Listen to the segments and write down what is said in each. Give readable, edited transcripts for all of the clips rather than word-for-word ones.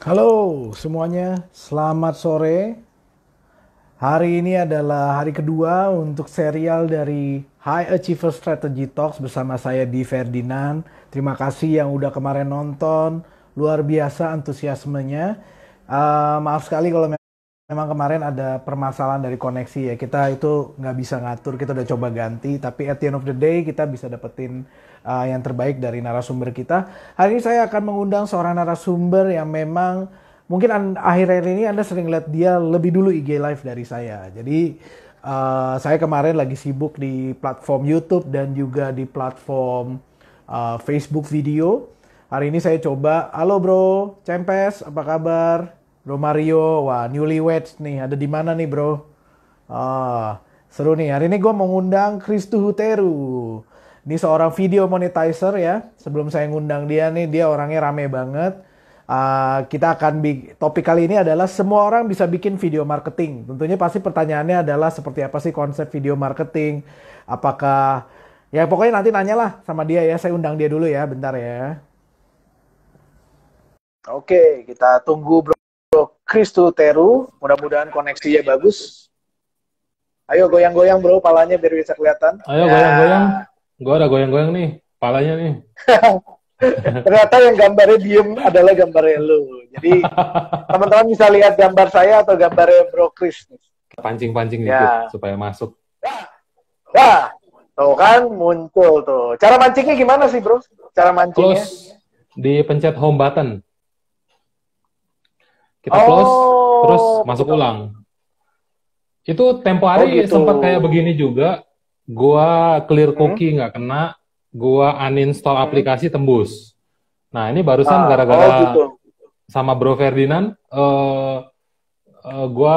Halo semuanya, selamat sore. Hari ini adalah hari kedua untuk serial dari High Achiever Strategy Talks bersama saya Di Ferdinand. Terima kasih yang udah kemarin nonton, luar biasa antusiasmenya. Maaf sekali kalau memang kemarin ada permasalahan dari koneksi ya. Kita itu nggak bisa ngatur, kita udah coba ganti. Tapi at the end of the day kita bisa dapetin yang terbaik dari narasumber kita. Hari ini saya akan mengundang seorang narasumber yang memang mungkin akhir-akhir ini Anda sering lihat dia lebih dulu IG live dari saya. Jadi saya kemarin lagi sibuk di platform YouTube dan juga di platform Facebook video. Hari ini saya coba, halo bro, Cempes, apa kabar? Bro Mario, wah newlyweds nih, ada di mana nih bro? Seru nih, hari ini gue mau ngundang Christo Huteru. Ini seorang video monetizer ya. Sebelum saya ngundang dia nih, dia orangnya rame banget. Kita akan topik kali ini adalah semua orang bisa bikin video marketing. Tentunya pasti pertanyaannya adalah seperti apa sih konsep video marketing? Apakah, ya pokoknya nanti nanyalah sama dia ya. Saya undang dia dulu ya, bentar ya. Oke, kita tunggu bro Christo Huteru. Mudah-mudahan koneksinya bagus. Ayo goyang-goyang bro, palanya biar bisa kelihatan. Ayo goyang-goyang. Gue ada goyang-goyang nih, palanya nih. Ternyata yang gambarnya diem adalah gambarnya lu. Jadi teman-teman bisa lihat gambar saya atau gambarnya Bro Chris. Pancing-pancing Ya. dikit supaya masuk. Wah, tuh kan muncul tuh. Cara mancingnya gimana sih bro? Cara mancingnya? Close, dipencet home button. Kita close, terus masuk ulang. Itu tempo hari gitu. sempat kayak begini juga. Gua clear cookie nggak kena, gua uninstall aplikasi tembus. Nah ini barusan gara-gara gitu. sama Bro Ferdinand, gua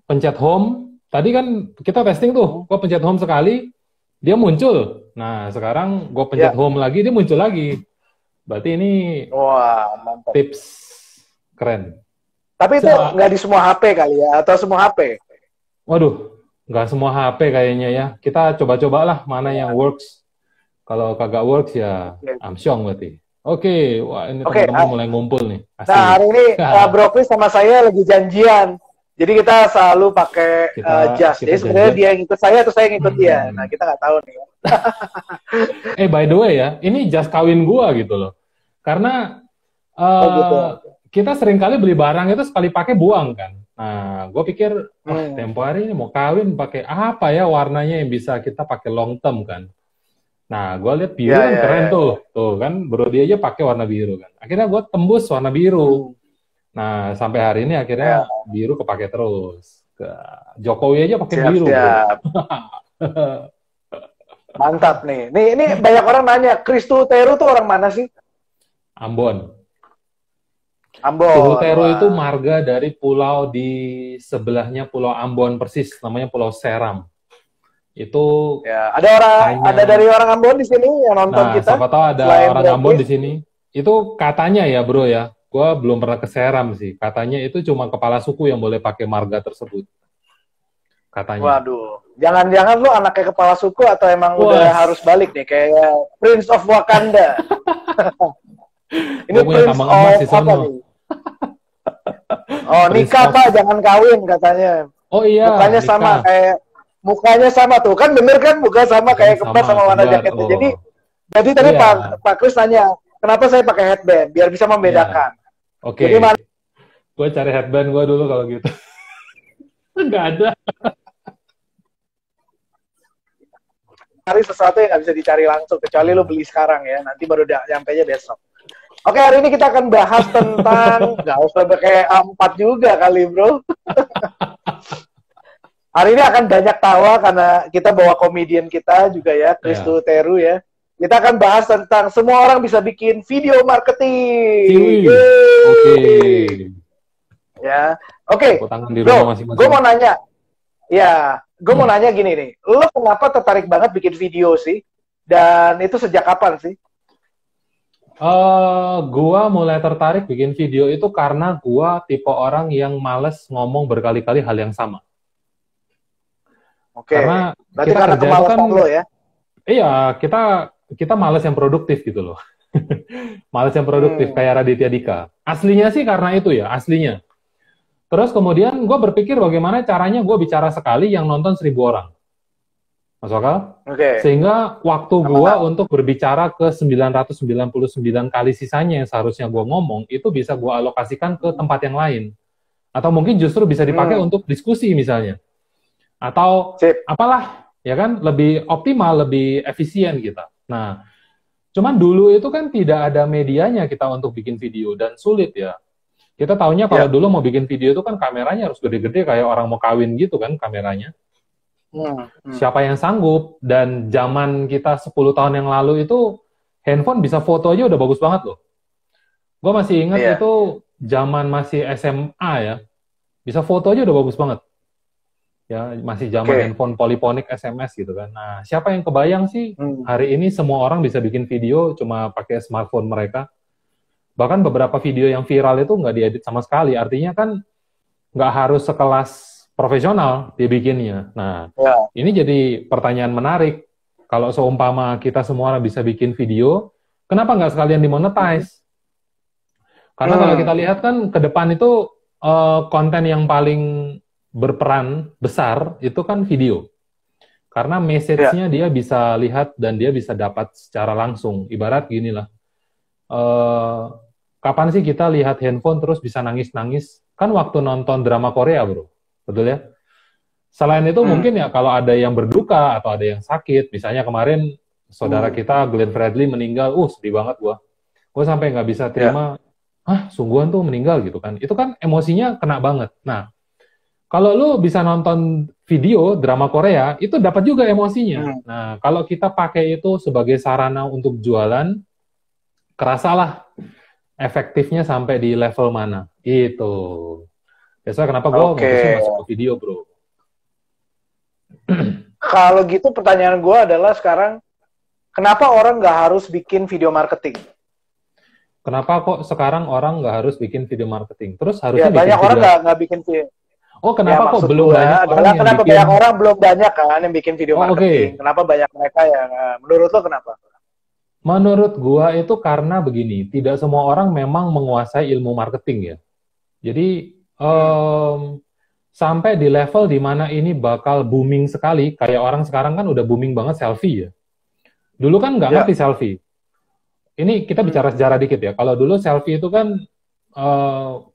pencet home. Tadi kan kita testing tuh, gua pencet home sekali, dia muncul. Nah sekarang gua pencet home lagi, dia muncul lagi. Berarti ini mantap. tips keren. Tapi itu nggak di semua HP kali ya, atau semua HP? Waduh, nggak semua HP kayaknya ya. Kita coba-cobalah mana yang works. Kalau kagak works ya amsyong berarti. Oke, wah ini teman-teman mulai ngumpul nih. Asli. Nah hari ini Bro Chris sama saya lagi janjian. Jadi kita selalu pakai jas. Jadi sebenarnya dia yang ikut saya atau saya yang ikut dia. Nah kita nggak tahu nih. By the way ya, ini jas kawin gua gitu loh. Karena kita sering kali beli barang itu sekali pakai buang kan. Nah, gue pikir, tempo hari ini mau kawin pakai apa ya warnanya yang bisa kita pakai long term kan. Nah, gue lihat biru kan keren tuh. Tuh kan, bro dia aja pakai warna biru kan. Akhirnya gue tembus warna biru. Nah, sampai hari ini akhirnya biru kepake terus. Jokowi aja pakai biru. Mantap nih. Ini banyak orang nanya, Christo Huteru tuh orang mana sih? Ambon. Ambon. Huteru itu marga dari pulau di sebelahnya Pulau Ambon persis, namanya Pulau Seram. Itu ada dari orang Ambon di sini yang nonton kita. Siapa tahu ada orang Ambon di sini. Itu katanya ya bro ya, gue belum pernah ke Seram sih. Katanya itu cuma kepala suku yang boleh pakai marga tersebut. Katanya. Waduh, jangan-jangan lu anaknya kepala suku atau emang udah harus balik nih kayak Prince of Wakanda. Ini Prince of apa nih? Nikah Pak, jangan kawin katanya. Oh iya. Mukanya nikah. Sama kayak mukanya sama tuh kan, bener kan? Muka sama kayak kembar sama warna jaketnya. Jadi tadi Pak Chris nanya, kenapa saya pakai headband? Biar bisa membedakan. Oke. Gue cari headband gue dulu kalau gitu. Nggak ada. Cari sesuatu yang nggak bisa dicari langsung, kecuali lu beli sekarang ya. Nanti baru nyampe-nya besok. Oke, hari ini kita akan bahas tentang, nggak usah kayak A4 juga kali bro. Hari ini akan banyak tawa karena kita bawa komedian kita juga ya, Christo Huteru ya. Kita akan bahas tentang semua orang bisa bikin video marketing. Oke. Ya, oke. Bro, gue mau nanya. Ya, gue mau nanya gini nih. Lo kenapa tertarik banget bikin video sih? Dan itu sejak kapan sih? Gua mulai tertarik bikin video itu karena gua tipe orang yang males ngomong berkali-kali hal yang sama. Oke. Berarti karena kemalasan lo ya? Iya, kita males yang produktif gitu loh. Malas yang produktif kayak Raditya Dika. Aslinya sih karena itu ya, aslinya. Terus kemudian gue berpikir bagaimana caranya gue bicara sekali yang nonton 1.000 orang. Masuk akal? Sehingga waktu gue untuk berbicara ke 999 kali sisanya yang seharusnya gue ngomong, itu bisa gue alokasikan ke tempat yang lain. Atau mungkin justru bisa dipakai untuk diskusi misalnya. Atau apalah, ya kan? Lebih optimal, lebih efisien kita. Nah, cuman dulu itu kan tidak ada medianya kita untuk bikin video, dan sulit ya. Kita taunya kalau dulu mau bikin video itu kan kameranya harus gede-gede kayak orang mau kawin gitu kan kameranya. Siapa yang sanggup? Dan zaman kita 10 tahun yang lalu itu handphone bisa foto aja udah bagus banget loh. Gue masih ingat itu zaman masih SMA ya. Bisa foto aja udah bagus banget. Ya, masih zaman handphone polyphonic SMS gitu kan. Nah, siapa yang kebayang sih hari ini semua orang bisa bikin video cuma pakai smartphone mereka? Bahkan beberapa video yang viral itu nggak diedit sama sekali. Artinya kan nggak harus sekelas profesional dibikinnya. Nah, ini jadi pertanyaan menarik. Kalau seumpama kita semua orang bisa bikin video, kenapa nggak sekalian dimonetize? Karena kalau kita lihat kan ke depan itu konten yang paling berperan besar itu kan video. Karena message-nya dia bisa lihat dan dia bisa dapat secara langsung. Ibarat gini lah. Kapan sih kita lihat handphone terus bisa nangis-nangis? Kan waktu nonton drama Korea, bro. Betul ya? Selain itu mungkin ya kalau ada yang berduka atau ada yang sakit. Misalnya kemarin saudara kita Glenn Fredly meninggal. Sedih banget gua. Gua sampai nggak bisa terima, sungguhan tuh meninggal gitu kan. Itu kan emosinya kena banget. Nah, kalau lu bisa nonton video drama Korea, itu dapat juga emosinya. Nah, kalau kita pakai itu sebagai sarana untuk jualan, kerasalah efektifnya sampai di level mana. Gitu. Biasanya kenapa gue mutusin masuk ke video, bro. Kalau gitu pertanyaan gue adalah sekarang, kenapa orang nggak harus bikin video marketing? Kenapa kok sekarang orang nggak harus bikin video marketing? Terus harusnya banyak orang nggak bikin video. Kenapa kok belum banyak orang yang kenapa bikin... banyak orang belum banyak kan yang bikin video marketing? Kenapa banyak mereka yang... Menurut lo kenapa? Menurut gua itu karena begini, tidak semua orang memang menguasai ilmu marketing ya. Jadi sampai di level di mana ini bakal booming sekali, kayak orang sekarang kan udah booming banget selfie ya. Dulu kan nggak ngerti selfie. Ini kita bicara sejarah dikit ya. Kalau dulu selfie itu kan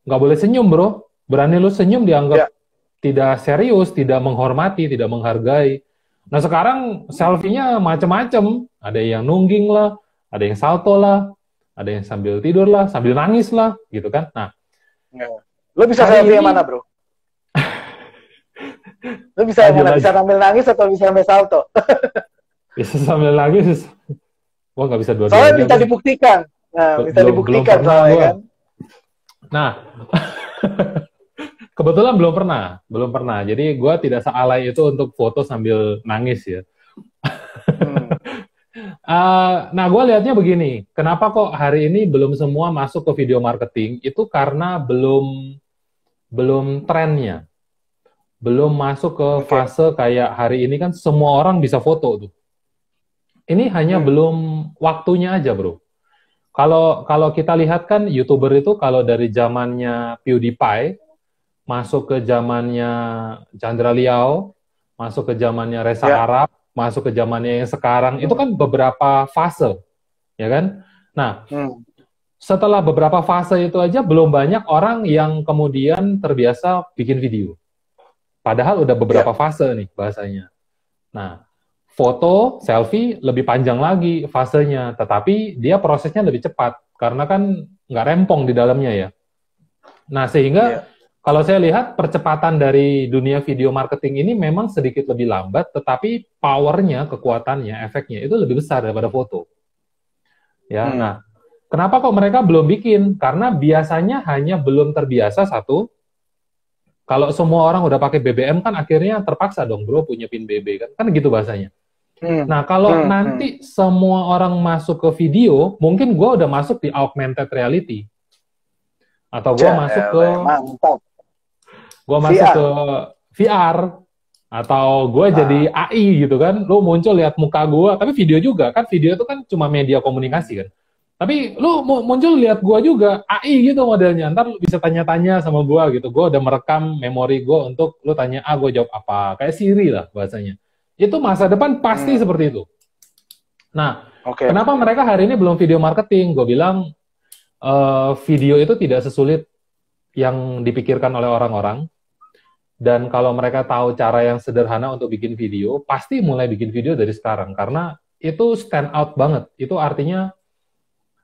nggak boleh senyum, bro. Berani lu senyum dianggap tidak serius, tidak menghormati, tidak menghargai. Nah sekarang selfie-nya macam-macam. Ada yang nungging lah, ada yang salto lah, ada yang sambil tidur lah, sambil nangis lah, gitu kan. Nah, lo bisa selfie yang mana, bro? Lo bisa yang mana? Bisa sambil nangis atau bisa sambil salto? Bisa sambil nangis. Wah, nggak bisa dua-duanya. Soalnya bisa dibuktikan. Nah, bisa dibuktikan soalnya kan. Nah, kebetulan belum pernah. Jadi gue tidak sealai itu untuk foto sambil nangis ya. Nah, gue lihatnya begini. Kenapa kok hari ini belum semua masuk ke video marketing? Itu karena belum trennya. Belum masuk ke fase kayak hari ini kan semua orang bisa foto tuh. Ini hanya belum waktunya aja, bro. Kalau kita lihat kan YouTuber itu kalau dari zamannya PewDiePie masuk ke zamannya Chandra Liao, masuk ke zamannya Reza Arab, masuk ke zamannya yang sekarang, itu kan beberapa fase, ya kan? Nah, setelah beberapa fase itu aja belum banyak orang yang kemudian terbiasa bikin video. Padahal udah beberapa fase nih bahasanya. Nah, foto, selfie lebih panjang lagi fasenya, tetapi dia prosesnya lebih cepat karena kan nggak rempong di dalamnya ya. Nah, sehingga kalau saya lihat percepatan dari dunia video marketing ini memang sedikit lebih lambat, tetapi powernya, kekuatannya, efeknya itu lebih besar daripada foto. Ya, nah, kenapa kok mereka belum bikin? Karena biasanya hanya belum terbiasa satu. Kalau semua orang udah pakai BBM kan akhirnya terpaksa dong, bro, punya pin BB kan gitu bahasanya. Nah, kalau nanti semua orang masuk ke video, mungkin gue udah masuk di augmented reality. Atau gue masuk ke VR. Atau gue jadi AI gitu kan. Lu muncul lihat muka gue, tapi video juga. Kan video itu kan cuma media komunikasi kan. Tapi lu muncul lihat gua juga AI gitu modelnya. Ntar lu bisa tanya-tanya sama gua gitu. Gua udah merekam memori gua untuk lu tanya A, gua jawab apa. Kayak Siri lah bahasanya. Itu masa depan pasti seperti itu. Nah, kenapa mereka hari ini belum video marketing? Gue bilang video itu tidak sesulit yang dipikirkan oleh orang-orang. Dan kalau mereka tahu cara yang sederhana untuk bikin video, pasti mulai bikin video dari sekarang. Karena itu stand out banget. Itu artinya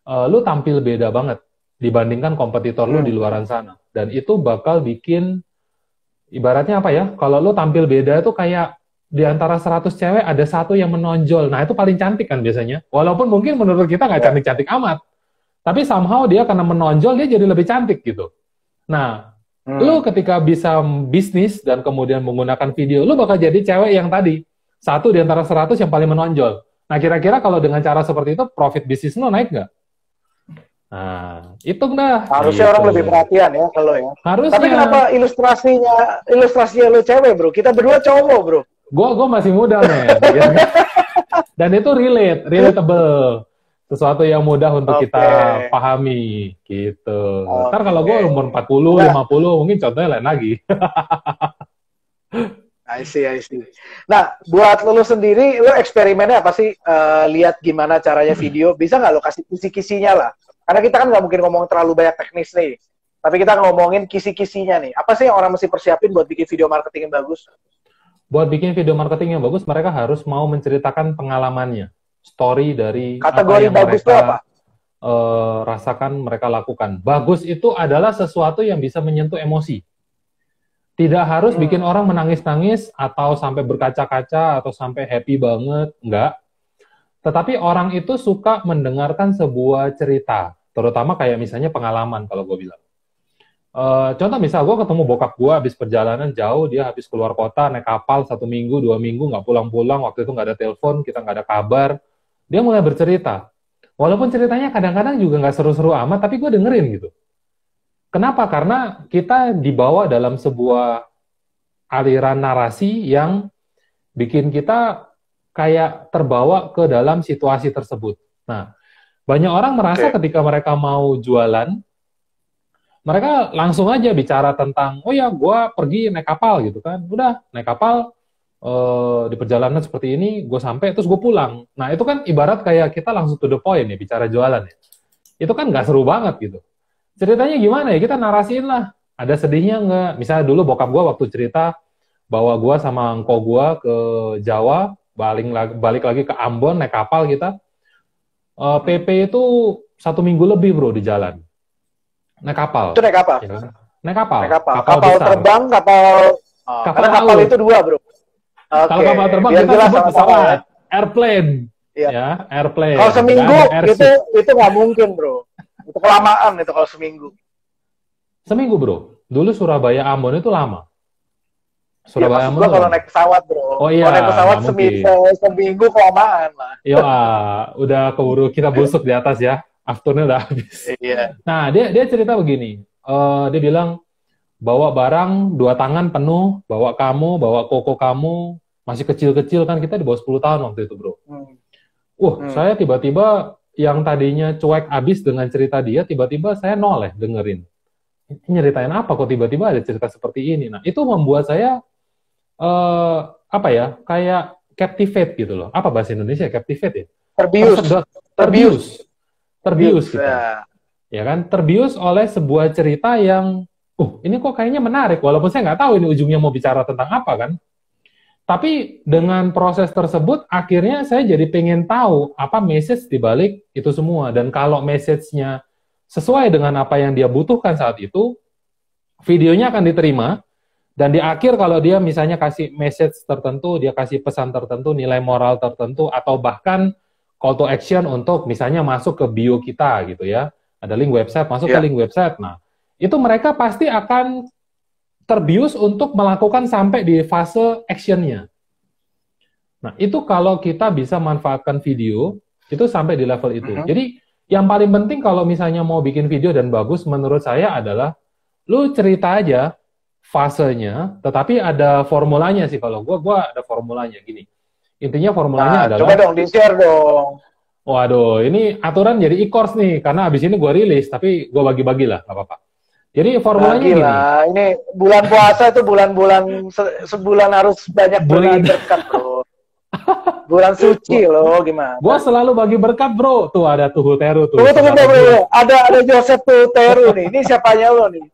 lu tampil beda banget dibandingkan kompetitor lu di luaran sana. Dan itu bakal bikin, ibaratnya apa ya, kalau lu tampil beda itu kayak di antara 100 cewek ada satu yang menonjol. Nah itu paling cantik kan biasanya. Walaupun mungkin menurut kita nggak cantik-cantik amat. Tapi somehow dia karena menonjol, dia jadi lebih cantik gitu. Nah, lu ketika bisa bisnis dan kemudian menggunakan video, lu bakal jadi cewek yang tadi. Satu di antara 100 yang paling menonjol. Nah kira-kira kalau dengan cara seperti itu, profit bisnis lu naik nggak? Nah, itu dah. Harusnya orang lebih perhatian ya kalau ya. Harusnya. Tapi kenapa ilustrasinya lu cewek, bro? Kita berdua cowok, bro. Gue masih muda, men. Dan itu relatable. Sesuatu yang mudah untuk kita pahami, gitu. Ntar kalau gue umur 40, 50, mungkin contohnya lain lagi. I see. Nah, buat lu sendiri, lu eksperimennya apa sih? Lihat gimana caranya video. Bisa nggak lu kasih kisi-kisinya lah? Karena kita kan nggak mungkin ngomong terlalu banyak teknis nih. Tapi kita ngomongin kisi-kisinya nih. Apa sih yang orang mesti persiapin buat bikin video marketing yang bagus? Buat bikin video marketing yang bagus, mereka harus mau menceritakan pengalamannya. Story dari kategori apa yang bagus mereka itu apa? Rasakan, mereka lakukan. Bagus itu adalah sesuatu yang bisa menyentuh emosi. Tidak harus bikin orang menangis-nangis atau sampai berkaca-kaca atau sampai happy banget, enggak. Tetapi orang itu suka mendengarkan sebuah cerita, terutama kayak misalnya pengalaman kalau gue bilang. Contoh misal gue ketemu bokap gue habis perjalanan jauh, dia habis keluar kota naik kapal 1 minggu, 2 minggu nggak pulang-pulang, waktu itu nggak ada telepon, kita nggak ada kabar. Dia mulai bercerita, walaupun ceritanya kadang-kadang juga nggak seru-seru amat, tapi gue dengerin gitu. Kenapa? Karena kita dibawa dalam sebuah aliran narasi yang bikin kita kayak terbawa ke dalam situasi tersebut. Nah, banyak orang merasa ketika mereka mau jualan, mereka langsung aja bicara tentang, oh ya, gue pergi naik kapal gitu kan. Udah, naik kapal, di perjalanan seperti ini, gue sampai, terus gue pulang. Nah, itu kan ibarat kayak kita langsung to the point ya, bicara jualan ya. Itu kan nggak seru banget gitu. Ceritanya gimana ya? Kita narasiin lah. Ada sedihnya nggak? Misalnya dulu bokap gue waktu cerita, bawa gue sama engko gue ke Jawa, balik lagi ke Ambon, naik kapal kita. PP itu 1 minggu lebih bro di jalan. Naik kapal. Itu naik kapal? Ya kan? Naik kapal. Kapal terbang, karena kapal itu 2 bro. Kalau kapal terbang kita sebut pesawat. Airplane. Iya. Ya, airplane. Kalau seminggu itu nggak mungkin bro. Itu kelamaan itu kalau seminggu. Seminggu bro. Dulu Surabaya Ambon itu lama. Surabaya Ambon. Kalau naik pesawat bro. Oh iya. Kalau naik pesawat seminggu kelamaan lah. Yo, udah keburu kita busuk di atas ya. Afternya udah habis. Iya. Nah dia cerita begini. Dia bilang bawa barang 2 tangan penuh, bawa koko kamu masih kecil-kecil kan, kita di bawah 10 tahun waktu itu bro. Saya tiba-tiba yang tadinya cuek abis dengan cerita dia, tiba-tiba saya noleh dengerin. Nyeritain apa kok tiba-tiba ada cerita seperti ini. Nah, itu membuat saya kayak captivate gitu loh. Apa bahasa Indonesia captivate ya? Terbius gitu. Ya kan? Terbius oleh sebuah cerita yang ini kok kayaknya menarik, walaupun saya nggak tahu ini ujungnya mau bicara tentang apa kan. Tapi dengan proses tersebut, akhirnya saya jadi pengen tahu apa message dibalik itu semua. Dan kalau message-nya sesuai dengan apa yang dia butuhkan saat itu, videonya akan diterima. Dan di akhir kalau dia misalnya kasih message tertentu, dia kasih pesan tertentu, nilai moral tertentu, atau bahkan call to action untuk misalnya masuk ke bio kita gitu ya. Ada link website, masuk ke link website. Nah, itu mereka pasti akan terbius untuk melakukan sampai di fase action-nya. Nah, itu kalau kita bisa manfaatkan video, itu sampai di level itu. Jadi, yang paling penting kalau misalnya mau bikin video dan bagus, menurut saya adalah, lu cerita aja fasenya, tetapi ada formulanya sih. Kalau gua ada formulanya, gini. Intinya formulanya adalah... Coba dong, di-share dong. Waduh, ini aturan jadi e-course nih, karena abis ini gue rilis, tapi gue bagi-bagi lah, nggak apa-apa. Jadi formulanya Bagi gini, lah. Ini bulan puasa itu bulan-bulan sebulan harus banyak beri bulan, berkat, bro. Bulan suci loh, gimana? gue selalu bagi berkat bro. Tuh ada tuh Huteru tuh, Tunggu, tunggu, saudara tunggu. gue, Ada Joseph Tuteru nih. Ini siapanya lo nih?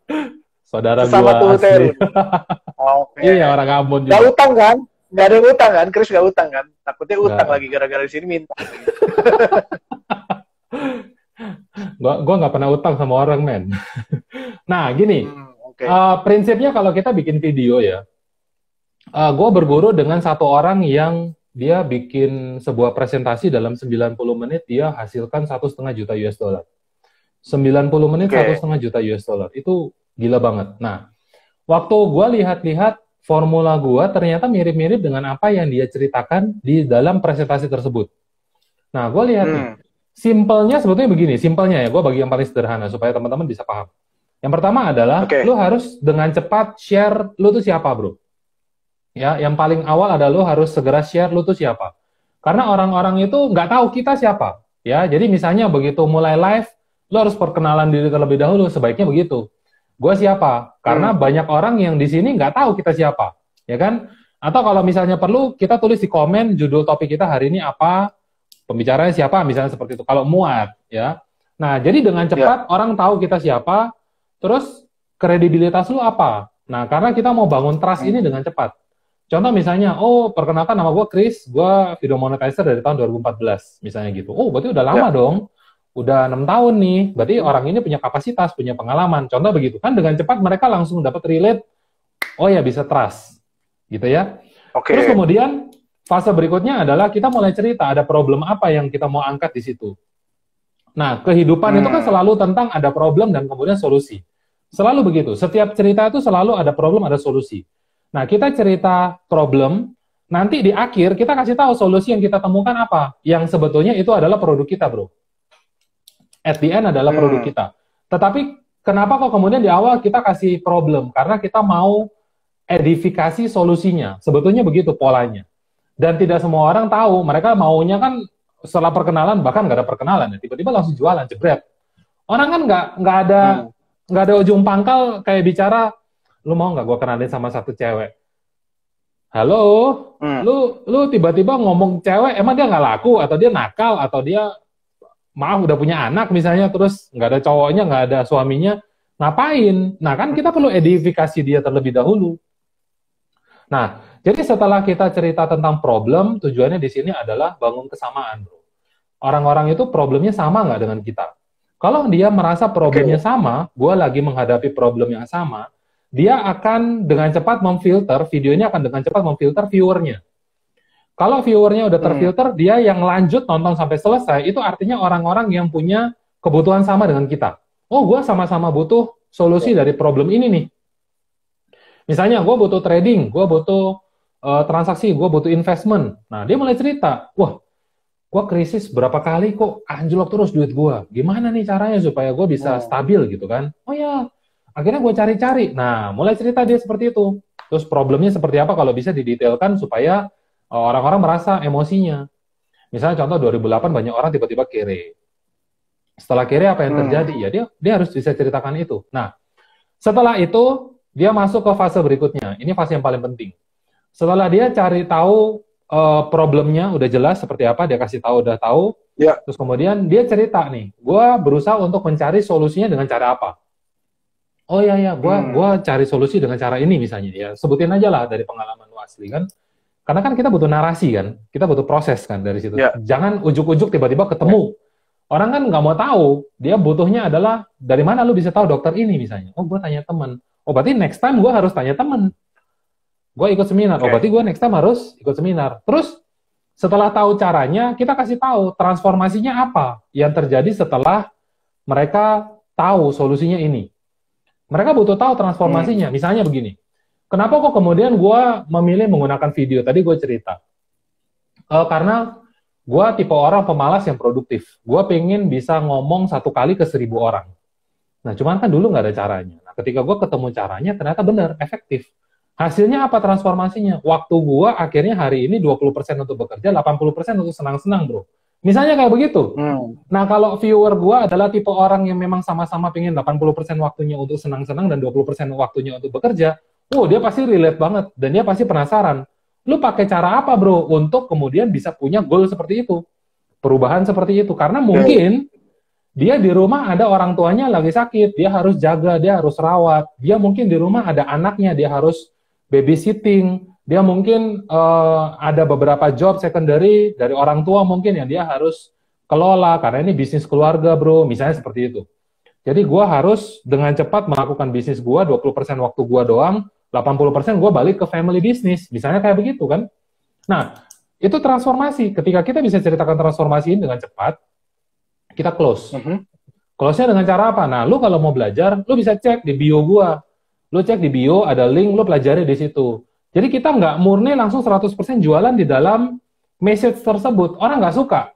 saudara gue Sesama Tuteru. asli. Oke. Iya orang Ambon Gak juga. utang kan? Gak ada utang kan? Chris gak utang kan? Takutnya utang Nggak. lagi gara-gara di sini minta. Gue nggak pernah utang sama orang men. Nah gini, Oke. prinsipnya kalau kita bikin video ya, gue berguru dengan satu orang yang dia bikin sebuah presentasi dalam 90 menit, dia hasilkan 1,5 juta US dollar. 90 menit Oke. 1,5 juta US dollar. Itu gila banget. Nah, waktu gue lihat-lihat formula gue ternyata mirip-mirip dengan apa yang dia ceritakan di dalam presentasi tersebut. Nah, gue lihat nih, simpelnya sebetulnya begini, simpelnya ya, gue bagi yang paling sederhana supaya teman-teman bisa paham. Yang pertama adalah, Oke. lu harus dengan cepat share lu tuh siapa, bro. Ya, yang paling awal adalah lu harus segera share lu tuh siapa. Karena orang-orang itu nggak tahu kita siapa. Ya, jadi misalnya begitu mulai live, lu harus perkenalan diri terlebih dahulu, sebaiknya begitu. Gue siapa? Karena banyak orang yang di sini nggak tahu kita siapa, ya kan? Atau kalau misalnya perlu, kita tulis di komen judul topik kita hari ini apa, pembicaranya siapa, misalnya seperti itu. Kalau muat, ya. Nah, jadi dengan cepat orang tahu kita siapa, terus kredibilitas lu apa? Nah, karena kita mau bangun trust ini dengan cepat. Contoh misalnya, oh perkenalkan nama gue Chris, gue video monetizer dari tahun 2014, misalnya gitu. Oh, berarti udah lama dong. Udah 6 tahun nih, berarti orang ini punya kapasitas, punya pengalaman. Contoh begitu, kan dengan cepat mereka langsung dapat relate, oh ya bisa trust, gitu ya. Oke. Terus kemudian, fase berikutnya adalah kita mulai cerita, ada problem apa yang kita mau angkat di situ. Nah, kehidupan itu kan selalu tentang ada problem dan kemudian solusi. Selalu begitu, setiap cerita itu selalu ada problem, ada solusi. Nah, kita cerita problem, nanti di akhir kita kasih tahu solusi yang kita temukan apa, yang sebetulnya itu adalah produk kita, bro. At the end adalah produk kita. Tetapi kenapa kok kemudian di awal kita kasih problem? Karena kita mau edifikasi solusinya. Sebetulnya begitu polanya. Dan tidak semua orang tahu. Mereka maunya kan setelah perkenalan, bahkan nggak ada perkenalan. Tiba-tiba langsung jualan, jebret. Orang kan nggak ada ujung pangkal kayak bicara, lu mau nggak gue kenalin sama satu cewek? Halo, lu tiba-tiba ngomong cewek, emang dia nggak laku? Atau dia nakal? Atau dia maaf udah punya anak misalnya, terus nggak ada cowoknya, nggak ada suaminya, ngapain? Nah kan kita perlu edifikasi dia terlebih dahulu. Nah, jadi setelah kita cerita tentang problem, tujuannya di sini adalah bangun kesamaan, bro. Orang-orang itu problemnya sama nggak dengan kita? Kalau dia merasa problemnya sama, gue lagi menghadapi problem yang sama, dia akan dengan cepat memfilter, videonya akan dengan cepat memfilter viewernya. Kalau viewernya udah terfilter, dia yang lanjut nonton sampai selesai, itu artinya orang-orang yang punya kebutuhan sama dengan kita. Oh, gue sama-sama butuh solusi dari problem ini nih. Misalnya, gue butuh trading, gue butuh transaksi, gue butuh investment. Nah, dia mulai cerita, wah, gue krisis berapa kali kok anjlok terus duit gue. Gimana nih caranya supaya gue bisa stabil gitu kan? Oh ya, akhirnya gue cari-cari. Nah, mulai cerita dia seperti itu. Terus problemnya seperti apa kalau bisa didetailkan supaya orang-orang merasa emosinya. Misalnya contoh 2008 banyak orang tiba-tiba kere. Setelah kere apa yang terjadi? Ya dia harus bisa ceritakan itu. Nah, setelah itu dia masuk ke fase berikutnya. Ini fase yang paling penting. Setelah dia cari tahu problemnya udah jelas seperti apa, dia kasih tahu udah tahu. Terus kemudian dia cerita nih, gue berusaha untuk mencari solusinya dengan cara apa? Oh ya, gue cari solusi dengan cara ini misalnya. Ya sebutin aja lah dari pengalaman lu asli kan. Karena kan kita butuh narasi kan, kita butuh proses kan dari situ. Jangan ujuk-ujuk tiba-tiba ketemu. Orang kan nggak mau tahu, dia butuhnya adalah dari mana lu bisa tahu dokter ini misalnya. Oh, gue tanya teman. Oh, berarti next time gue harus tanya teman. Gue ikut seminar. Oh, berarti gue next time harus ikut seminar. Terus setelah tahu caranya, kita kasih tahu transformasinya apa yang terjadi setelah mereka tahu solusinya ini. Mereka butuh tahu transformasinya. Misalnya begini. Kenapa kok kemudian gue memilih menggunakan video? Tadi gue cerita. Karena gue tipe orang pemalas yang produktif. Gue pengen bisa ngomong 1 kali ke 1.000 orang. Nah, cuman kan dulu nggak ada caranya. Nah, ketika gue ketemu caranya, ternyata benar, efektif. Hasilnya apa transformasinya? Waktu gue akhirnya hari ini 20% untuk bekerja, 80% untuk senang-senang, bro. Misalnya kayak begitu. Hmm. Nah, kalau viewer gua adalah tipe orang yang memang sama-sama pengen 80% waktunya untuk senang-senang dan 20% waktunya untuk bekerja, dia pasti relate banget dan dia pasti penasaran. Lu pakai cara apa, bro, untuk kemudian bisa punya goal seperti itu? Perubahan seperti itu. Karena mungkin dia di rumah ada orang tuanya lagi sakit, dia harus jaga, dia harus rawat. Dia mungkin di rumah ada anaknya, dia harus babysitting. Dia mungkin ada beberapa job secondary dari orang tua mungkin yang dia harus kelola, karena ini bisnis keluarga, bro, misalnya seperti itu. Jadi gue harus dengan cepat melakukan bisnis gue, 20% waktu gue doang, 80% gue balik ke family business, misalnya kayak begitu kan. Nah, itu transformasi. Ketika kita bisa ceritakan transformasi ini dengan cepat, kita close. Close-nya dengan cara apa? Nah, lu kalau mau belajar, lu bisa cek di bio gue. Lu cek di bio, ada link, lu pelajari di situ. Jadi kita nggak murni langsung 100% jualan di dalam message tersebut. Orang nggak suka.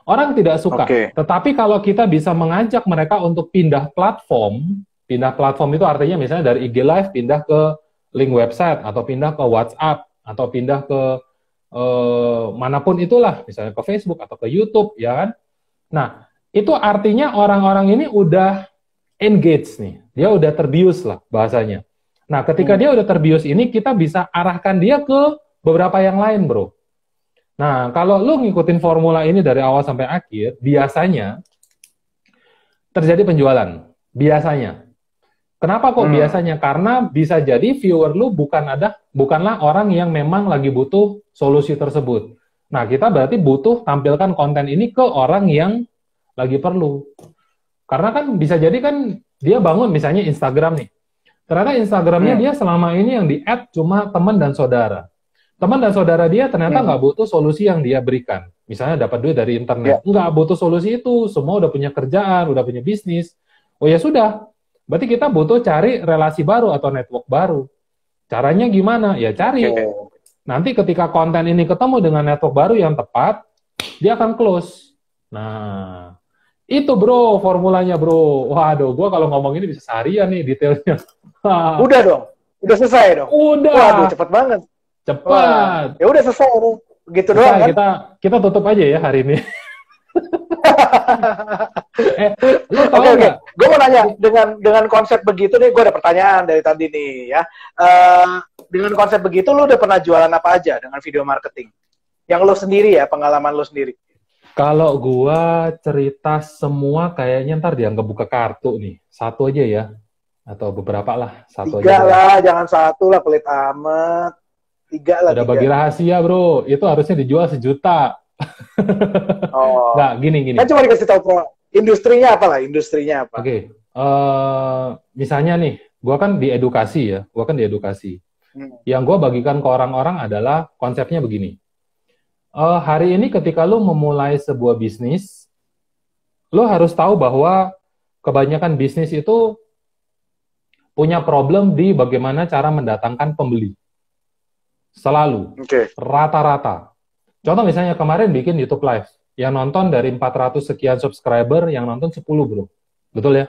Orang tidak suka. Tetapi kalau kita bisa mengajak mereka untuk pindah platform itu artinya misalnya dari IG Live pindah ke link website, atau pindah ke WhatsApp, atau pindah ke manapun itulah, misalnya ke Facebook atau ke YouTube, ya kan? Nah, itu artinya orang-orang ini udah engage nih. Dia udah terbius lah bahasanya. Nah, ketika dia udah terbius ini, kita bisa arahkan dia ke beberapa yang lain, bro. Nah, kalau lu ngikutin formula ini dari awal sampai akhir, biasanya terjadi penjualan. Biasanya. Kenapa kok biasanya? Karena bisa jadi viewer lu bukanlah orang yang memang lagi butuh solusi tersebut. Nah, kita berarti butuh tampilkan konten ini ke orang yang lagi perlu. Karena kan bisa jadi kan dia bangun misalnya Instagram nih. Ternyata Instagramnya dia selama ini yang di-add cuma teman dan saudara. Teman dan saudara dia ternyata nggak butuh solusi yang dia berikan. Misalnya dapat duit dari internet. Nggak butuh solusi itu. Semua udah punya kerjaan, udah punya bisnis. Oh ya sudah. Berarti kita butuh cari relasi baru atau network baru. Caranya gimana? Ya cari. Nanti ketika konten ini ketemu dengan network baru yang tepat, dia akan close. Nah, itu bro formulanya bro. Waduh, gua kalau ngomong ini bisa seharian nih detailnya. Udah dong, udah selesai dong. Udah. Waduh, cepet banget. Cepat. Ya udah selesai dong. Begitu doang kan? Kita tutup aja ya hari ini. Lu tahu nggak? Gue mau nanya dengan konsep begitu nih, gue ada pertanyaan dari tadi nih ya. Dengan konsep begitu, lu udah pernah jualan apa aja dengan video marketing? Yang lu sendiri ya, pengalaman lu sendiri. Kalau gua cerita semua kayaknya ntar dianggap buka kartu nih. Satu aja ya. Atau beberapa lah. Satu 3 aja lah, jangan 1 lah, pelit amat. 3 lah. Udah 3. bagi rahasia bro. Itu harusnya dijual 1 juta. Oh. Nggak, gini. Kan cuma dikasih tahu industrinya apa lah, industrinya apa. Oke. Misalnya nih, gua kan di edukasi ya. Yang gua bagikan ke orang-orang adalah konsepnya begini. Hari ini ketika lu memulai sebuah bisnis, lu harus tahu bahwa kebanyakan bisnis itu punya problem di bagaimana cara mendatangkan pembeli. Selalu. Rata-rata. Contoh misalnya kemarin bikin YouTube Live, yang nonton dari 400 sekian subscriber, yang nonton 10 bro. Betul ya?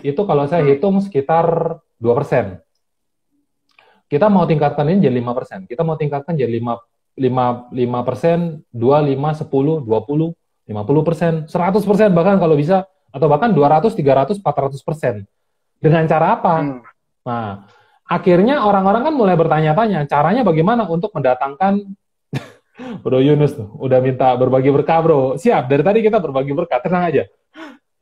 Itu kalau saya hitung sekitar 2%. Kita mau tingkatkan ini jadi 5%. Kita mau tingkatkan jadi 5%, 25%, 25, 10, 20, 50%, 100% bahkan kalau bisa, atau bahkan 200, 300, 400%. Dengan cara apa? Nah, akhirnya orang-orang kan mulai bertanya-tanya, caranya bagaimana untuk mendatangkan Bro Yunus tuh, udah minta berbagi berkah bro. Siap, dari tadi kita berbagi berkah, tenang aja.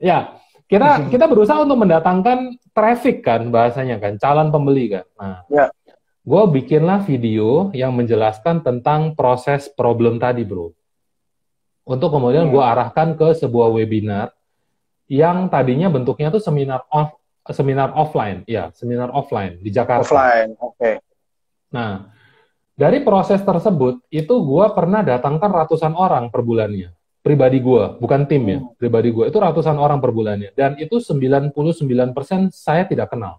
Ya, kita berusaha untuk mendatangkan traffic kan, bahasanya kan, calon pembeli kan. Nah, gue bikinlah video yang menjelaskan tentang proses problem tadi bro. Untuk kemudian gue arahkan ke sebuah webinar yang tadinya bentuknya tuh seminar offline, ya, seminar offline di Jakarta. Offline, oke. Nah, dari proses tersebut, itu gue pernah datangkan ratusan orang per bulannya. Pribadi gue, bukan tim ya. Pribadi gue, itu ratusan orang per bulannya. Dan itu 99% saya tidak kenal.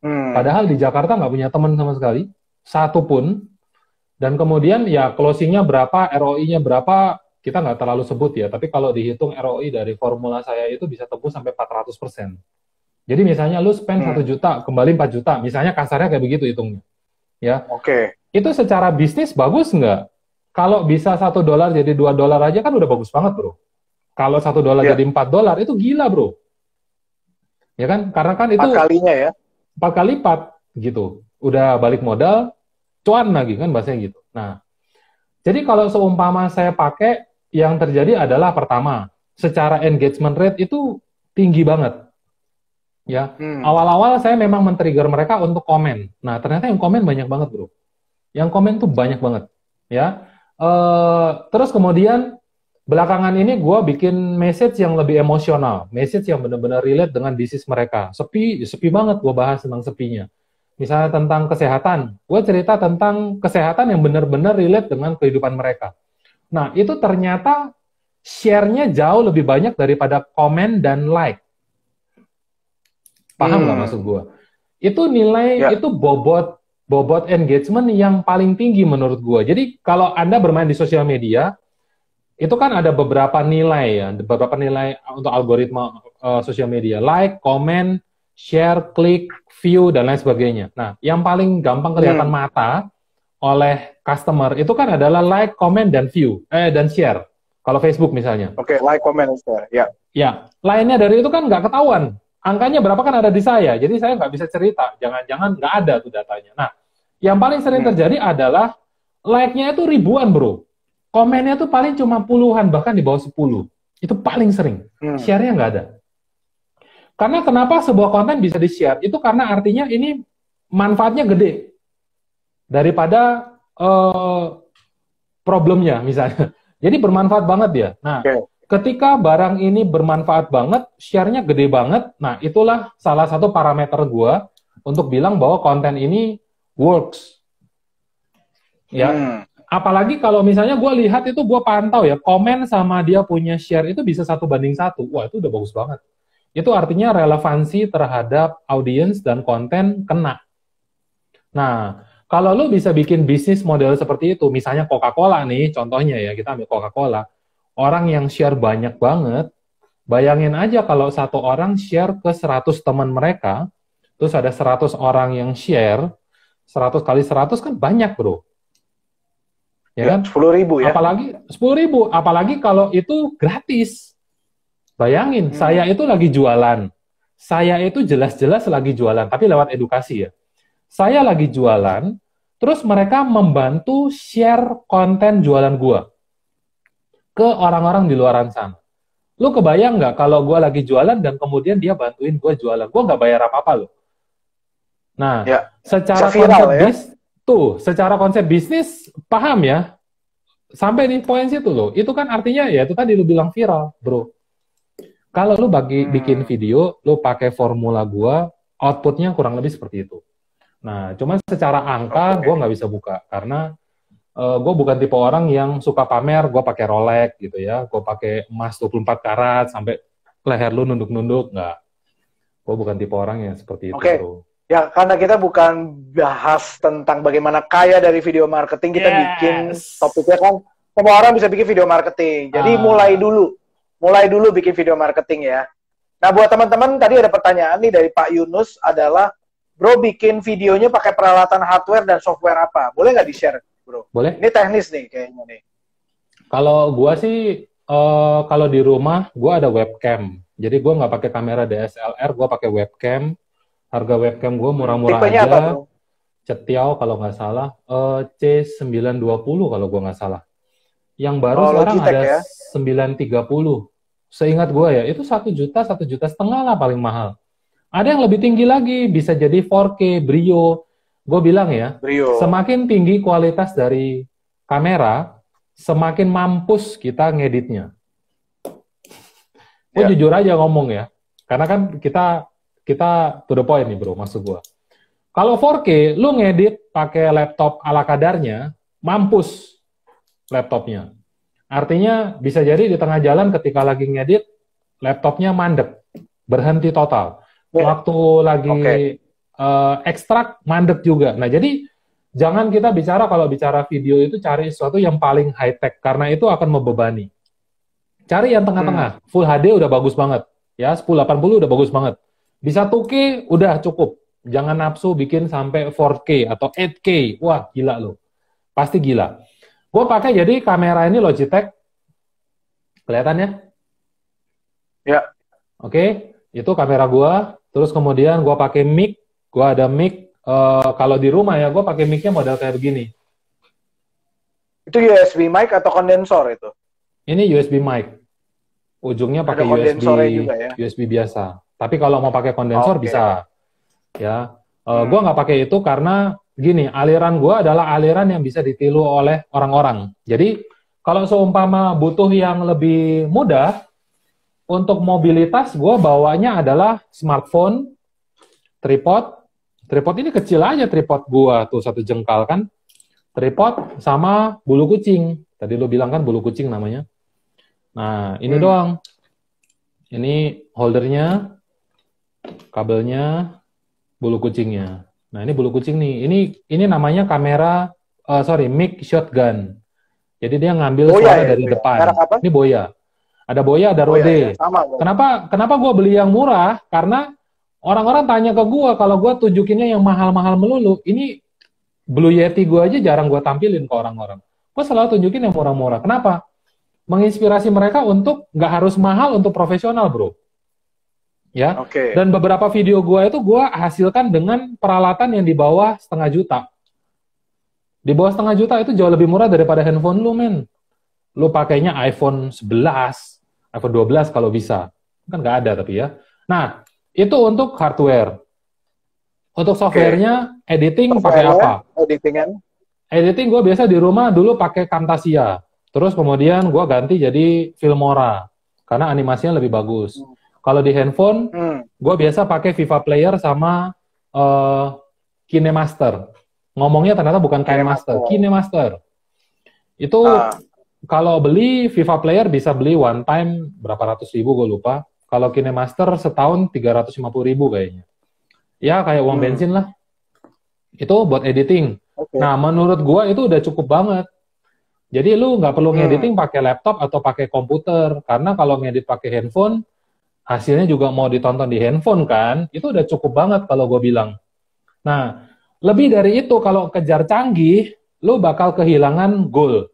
Padahal di Jakarta nggak punya teman sama sekali. Satu pun. Dan kemudian ya closing-nya berapa, ROI-nya berapa, kita nggak terlalu sebut ya. Tapi kalau dihitung ROI dari formula saya itu bisa tembus sampai 400%. Jadi misalnya lu spend 1 juta, kembali 4 juta. Misalnya kasarnya kayak begitu hitungnya. Ya, itu secara bisnis bagus nggak? kalau bisa $1 jadi $2 aja kan udah bagus banget, bro. Kalau $1 jadi $4 itu gila, bro. Ya kan? Karena kan itu 4 kalinya ya. 4 kali lipat gitu. Udah balik modal, cuan lagi kan bahasanya gitu. Nah, jadi kalau seumpama saya pakai, yang terjadi adalah pertama, secara engagement rate itu tinggi banget. Ya, awal-awal saya memang men-trigger mereka untuk komen. Nah, ternyata yang komen banyak banget, bro. Yang komen tuh banyak banget. Ya, terus kemudian belakangan ini gue bikin message yang lebih emosional, message yang benar-benar relate dengan bisnis mereka. Sepi banget gue bahas tentang sepinya. Misalnya tentang kesehatan, gue cerita tentang kesehatan yang benar-benar relate dengan kehidupan mereka. Nah, itu ternyata share-nya jauh lebih banyak daripada komen dan like. Paham nggak maksud gue? Itu nilai, itu bobot engagement yang paling tinggi menurut gue. Jadi, kalau Anda bermain di sosial media, itu kan ada beberapa nilai ya, beberapa nilai untuk algoritma sosial media, like, comment, share, klik, view, dan lain sebagainya. Nah, yang paling gampang kelihatan mata oleh customer itu kan adalah like, comment, dan view, dan share. Kalau Facebook misalnya. Oke, like, comment, share, ya. Ya, lainnya dari itu kan nggak ketahuan. Angkanya berapa kan ada di saya, jadi saya nggak bisa cerita. Jangan-jangan nggak ada tuh datanya. Nah, yang paling sering terjadi adalah like-nya itu ribuan, bro. Komennya tuh paling cuma puluhan, bahkan di bawah 10. Itu paling sering. Share-nya nggak ada. Karena kenapa sebuah konten bisa di-share? Itu karena artinya ini manfaatnya gede. Daripada problemnya misalnya. Jadi bermanfaat banget ya. Nah, ketika barang ini bermanfaat banget, share-nya gede banget, nah itulah salah satu parameter gue untuk bilang bahwa konten ini works. Ya. Apalagi kalau misalnya gue lihat itu, gue pantau ya, komen sama dia punya share itu bisa 1:1. Wah, itu udah bagus banget. Itu artinya relevansi terhadap audiens dan konten kena. Nah, kalau lu bisa bikin bisnis model seperti itu, misalnya Coca-Cola nih, contohnya ya, kita ambil Coca-Cola, orang yang share banyak banget, bayangin aja kalau satu orang share ke 100 teman mereka, terus ada 100 orang yang share, 100 kali 100 kan banyak, bro. Ya kan? 10.000 ya. Apalagi 10.000, apalagi kalau itu gratis. Bayangin, saya itu lagi jualan. Saya itu jelas-jelas lagi jualan, tapi lewat edukasi ya. Saya lagi jualan, terus mereka membantu share konten jualan gua ke orang-orang di luaran sana. Lu kebayang nggak kalau gua lagi jualan dan kemudian dia bantuin gua jualan? Gua nggak bayar apa-apa loh. Nah, secara konsep secara konsep bisnis, paham ya? Sampai di poin situ loh. Itu kan artinya ya itu tadi lu bilang viral, bro. Kalau lu bikin video, lu pakai formula gua, outputnya kurang lebih seperti itu. Nah, cuman secara angka gua nggak bisa buka karena gue bukan tipe orang yang suka pamer, gue pakai Rolex gitu ya, gue pakai emas 24 karat sampai leher lu nunduk-nunduk, nggak. Gue bukan tipe orang yang seperti itu, bro. Ya, karena kita bukan bahas tentang bagaimana kaya dari video marketing, kita bikin topiknya kan, semua orang bisa bikin video marketing. Jadi mulai dulu bikin video marketing ya. Nah, buat teman-teman, tadi ada pertanyaan nih dari Pak Yunus adalah, bro bikin videonya pakai peralatan hardware dan software apa? Boleh nggak di-share, bro? Boleh. Ini teknis nih kayaknya nih. Kalau gua sih, kalau di rumah gua ada webcam. Jadi gua nggak pakai kamera DSLR, gua pakai webcam. Harga webcam gua murah-murah Tipenya aja. Apa, bro? Cetiao kalau nggak salah, C920 kalau gua nggak salah. Yang baru sekarang Logitech, ada ya? 930. Seingat gua ya, itu 1 juta, 1,5 juta lah paling mahal. Ada yang lebih tinggi lagi, bisa jadi 4K, Brio. Gue bilang ya, semakin tinggi kualitas dari kamera, semakin mampus kita ngeditnya. Gue jujur aja ngomong ya, karena kan kita to the point nih bro, maksud gue. Kalau 4K, lu ngedit pakai laptop ala kadarnya, mampus laptopnya. Artinya bisa jadi di tengah jalan ketika lagi ngedit, laptopnya mandek, berhenti total. Waktu lagi ekstrak, mandek juga. Nah, jadi jangan kita bicara, kalau bicara video itu cari sesuatu yang paling high-tech, karena itu akan membebani. Cari yang tengah-tengah. Full HD udah bagus banget. Ya, 1080 udah bagus banget. Bisa 2K, udah cukup. Jangan nafsu bikin sampai 4K atau 8K. Wah, gila loh. Pasti gila. Gue pakai jadi kamera ini Logitech, kelihatannya? Ya. Oke, itu kamera gue. Terus kemudian gue pakai mic, gue ada mic. Kalau di rumah ya, gue pakai mic-nya model kayak begini. Itu USB mic atau kondensor itu? Ini USB mic. Ujungnya pakai juga, ya? USB biasa. Tapi kalau mau pakai kondensor bisa. Ya, gue nggak pakai itu karena gini, aliran gue adalah aliran yang bisa ditiru oleh orang-orang. Jadi kalau seumpama butuh yang lebih mudah, untuk mobilitas gue bawanya adalah smartphone, tripod. Tripod ini kecil aja tripod gue tuh 1 jengkal kan. Tripod sama bulu kucing. Tadi lo bilang kan bulu kucing namanya. Nah ini doang. Ini holdernya, kabelnya, bulu kucingnya. Nah ini bulu kucing nih. Ini namanya kamera, mic shotgun. Jadi dia ngambil suara dari depan. Ini Boya. Ada Boya, ada Rode. Ya. Sama, kenapa gue beli yang murah? Karena orang-orang tanya ke gue kalau gue tunjukinnya yang mahal-mahal melulu. Ini Blue Yeti gue aja jarang gue tampilin ke orang-orang. Gue selalu tunjukin yang murah-murah. Kenapa? Menginspirasi mereka untuk nggak harus mahal untuk profesional, bro. Ya. Dan beberapa video gue itu gue hasilkan dengan peralatan yang di bawah 500 juta. Di bawah 500 juta itu jauh lebih murah daripada handphone lu, men. Lu pakainya iPhone 11, iPhone 12 kalau bisa. Kan nggak ada tapi ya. Nah, itu untuk hardware. Untuk softwarenya, editing pakai apa? Editing gue biasa di rumah dulu pakai Camtasia. Terus kemudian gue ganti jadi Filmora. Karena animasinya lebih bagus. Kalau di handphone, gue biasa pakai Viva Player sama KineMaster. Ngomongnya ternyata bukan KineMaster, KineMaster. Itu kalau beli Viva Player bisa beli one time berapa ratus ribu gue lupa. Kalau KineMaster setahun 350.000 kayaknya. Ya kayak uang bensin lah. Itu buat editing. Nah menurut gue itu udah cukup banget. Jadi lu nggak perlu ngediting pakai laptop atau pakai komputer. Karena kalau ngedit pakai handphone, hasilnya juga mau ditonton di handphone kan. Itu udah cukup banget kalau gue bilang. Nah, lebih dari itu, kalau kejar canggih, lu bakal kehilangan goal.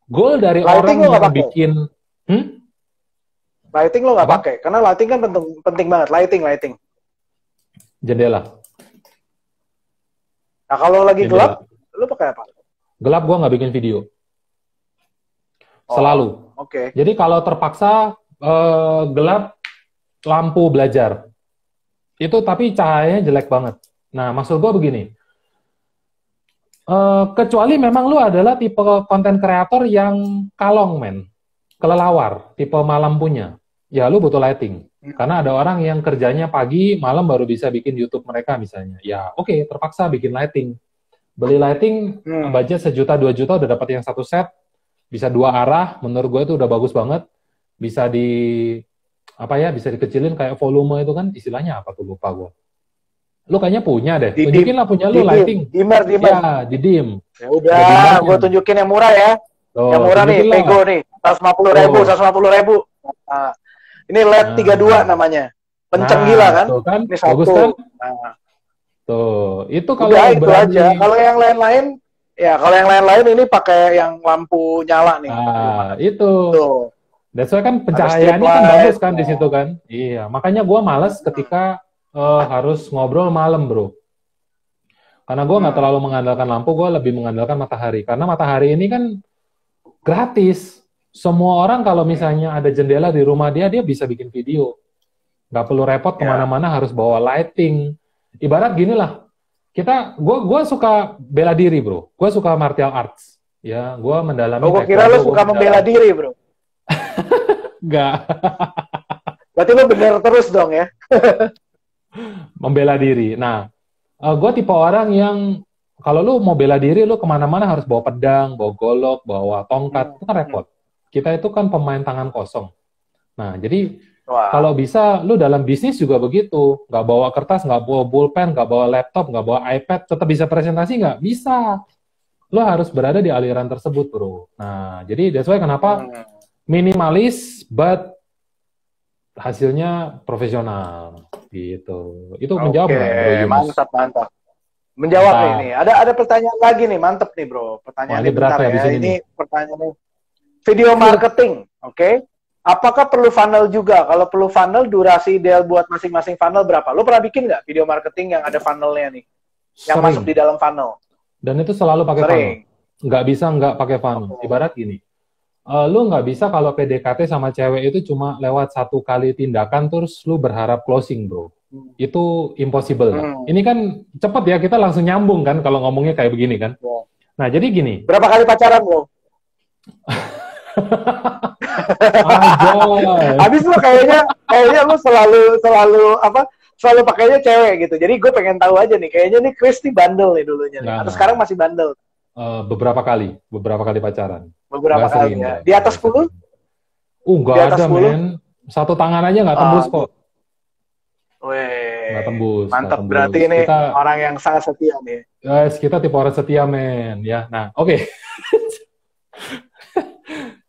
Goal dari lighting orang yang bikin... Lighting lo nggak pakai, karena lighting kan penting banget. Lighting. Jendela. Nah, kalau lagi gelap, lu pakai apa? Gelap gua nggak bikin video. Selalu. Jadi kalau terpaksa gelap, lampu belajar. Itu tapi cahayanya jelek banget. Nah, maksud gue begini, kecuali memang lu adalah tipe konten kreator yang kalong, men, kelelawar, tipe malam punya, ya lu butuh lighting. Karena ada orang yang kerjanya pagi, malam baru bisa bikin YouTube mereka misalnya. Ya oke, terpaksa bikin lighting. Beli lighting, budget 1 juta, 2 juta, udah dapat yang 1 set, bisa 2 arah, menurut gue itu udah bagus banget. Bisa bisa dikecilin kayak volume itu kan, istilahnya apa tuh lupa gue. Lu kayaknya punya deh. Tunjukin lah punya lu lighting. Dimmer. Ya, didim. Ya udah, gue tunjukin yang murah ya. Yang murah nih, Pego nih. 150.000. Nah, ini LED 32 namanya. Penceng gila kan? Kan? Ini bagus 1. kan? Nah. Tuh, itu kalau itu aja. Kalau yang lain-lain, ini pakai yang lampu nyala nih. Nah, itu. Tuh. That's why kan pencahayaannya kan bagus kan di situ kan? Iya, makanya gue males ketika harus ngobrol malam, bro. Karena gue nggak terlalu mengandalkan lampu, gue lebih mengandalkan matahari. Karena matahari ini kan gratis. Semua orang kalau misalnya ada jendela di rumah dia bisa bikin video. Nggak perlu repot kemana-mana harus bawa lighting. Ibarat gini lah, gue suka bela diri, bro. Gue suka martial arts. Ya, gue mendalami. Gue kira lo suka membela diri, bro. Enggak. Berarti lo bener terus dong ya. Membela diri. Nah, gue tipe orang yang kalau lu mau bela diri, lu kemana-mana harus bawa pedang, bawa golok, bawa tongkat. Itu kan repot. Kita itu kan pemain tangan kosong. Nah, jadi kalau bisa, lu dalam bisnis juga begitu. Nggak bawa kertas, nggak bawa pulpen, nggak bawa laptop, nggak bawa iPad, tetap bisa presentasi nggak? Bisa. Lu harus berada di aliran tersebut, bro. Nah, jadi that's why kenapa minimalis, but hasilnya profesional. Gitu. Itu menjawab nggak, bro Yunus? Mantap. Menjawab nih, Mantap. nih. Ada pertanyaan lagi nih, mantep nih bro. Pertanyaannya ini berat bentar ya di ya. sini Ini nih. pertanyaannya video marketing, oke? Apakah perlu funnel juga? Kalau perlu funnel, durasi ideal buat masing-masing funnel berapa? Lu pernah bikin nggak video marketing yang ada funnelnya nih? Yang Sering. masuk di dalam funnel? Dan itu selalu pakai Sering. funnel. Nggak bisa nggak pakai funnel. Ibarat gini, lu nggak bisa kalau PDKT sama cewek itu cuma lewat satu kali tindakan terus lu berharap closing, bro. Itu impossible. Ini kan cepet ya, kita langsung nyambung kan kalau ngomongnya kayak begini kan. Nah, jadi gini. Berapa kali pacaran, bro? Habis lu kayaknya lu selalu pakainya cewek gitu. Jadi gue pengen tahu aja nih, kayaknya nih Chris nih bandel nih dulunya nih. Atau sekarang masih bandel? Beberapa kali pacaran. Beberapa kali ya. Di atas 10? Nggak ada, men. Satu tangan aja nggak tembus kok. Weh, nggak tembus. Mantap, nggak tembus. Berarti ini orang yang sangat setia nih. Guys, kita tipe orang setia, men. Ya, nah, oke.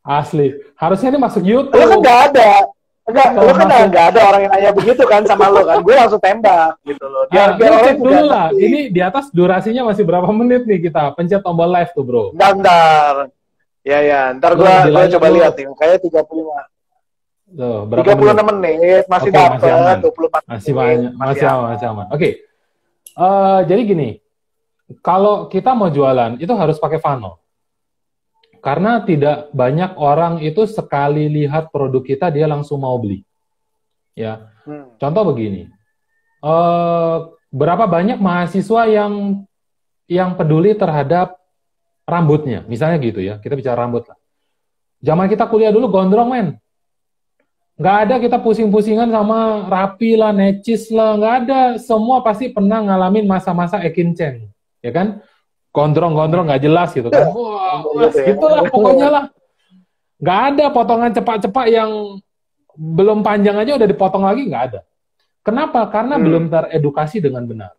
Asli. Harusnya ini masuk YouTube. Lu kan nggak ada. Lu kan nggak ada orang yang nanya begitu kan sama lu kan. Gue langsung tembak gitu loh. Biar cek dulu lah. Ini di atas durasinya masih berapa menit nih kita. Pencet tombol live tuh, bro. Bentar. Ya. Ntar gue coba lihat nih. Kayaknya 35. Tuh, berapa 36 menit. Masih dapat 24 menit. Masih aman. Oke. Jadi gini. Kalau kita mau jualan, itu harus pakai funnel. Karena tidak banyak orang itu sekali lihat produk kita, dia langsung mau beli. Ya, contoh begini. Berapa banyak mahasiswa yang peduli terhadap rambutnya, misalnya gitu ya. Kita bicara rambut lah. Zaman kita kuliah dulu gondrong, men. Nggak ada kita pusing-pusingan sama rapi lah, necis lah, nggak ada. Semua pasti pernah ngalamin masa-masa ekinceng, ya kan? Gondrong-gondrong nggak jelas gitu kan. Wah, gitulah pokoknya lah. Nggak ada potongan cepak-cepak yang belum panjang aja udah dipotong lagi, nggak ada. Kenapa? Karena belum teredukasi dengan benar.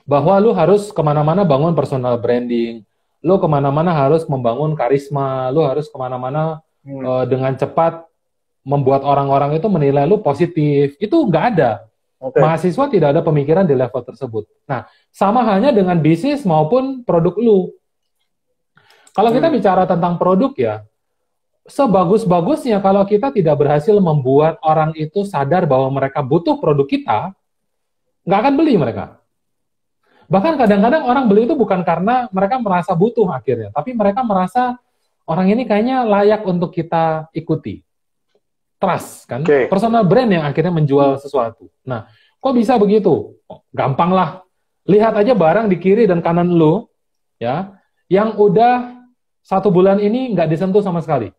Bahwa lu harus kemana-mana bangun personal branding, lu kemana-mana harus membangun karisma, lu harus kemana-mana dengan cepat membuat orang-orang itu menilai lu positif. Itu nggak ada. Mahasiswa tidak ada pemikiran di level tersebut. Nah, sama halnya dengan bisnis maupun produk lu. Kalau kita bicara tentang produk ya, sebagus-bagusnya kalau kita tidak berhasil membuat orang itu sadar bahwa mereka butuh produk kita, nggak akan beli mereka. Bahkan kadang-kadang orang beli itu bukan karena mereka merasa butuh akhirnya, tapi mereka merasa orang ini kayaknya layak untuk kita ikuti. Trust kan, personal brand yang akhirnya menjual sesuatu. Nah, kok bisa begitu? Gampang lah. Lihat aja barang di kiri dan kanan lu, ya, yang udah 1 bulan ini nggak disentuh sama sekali.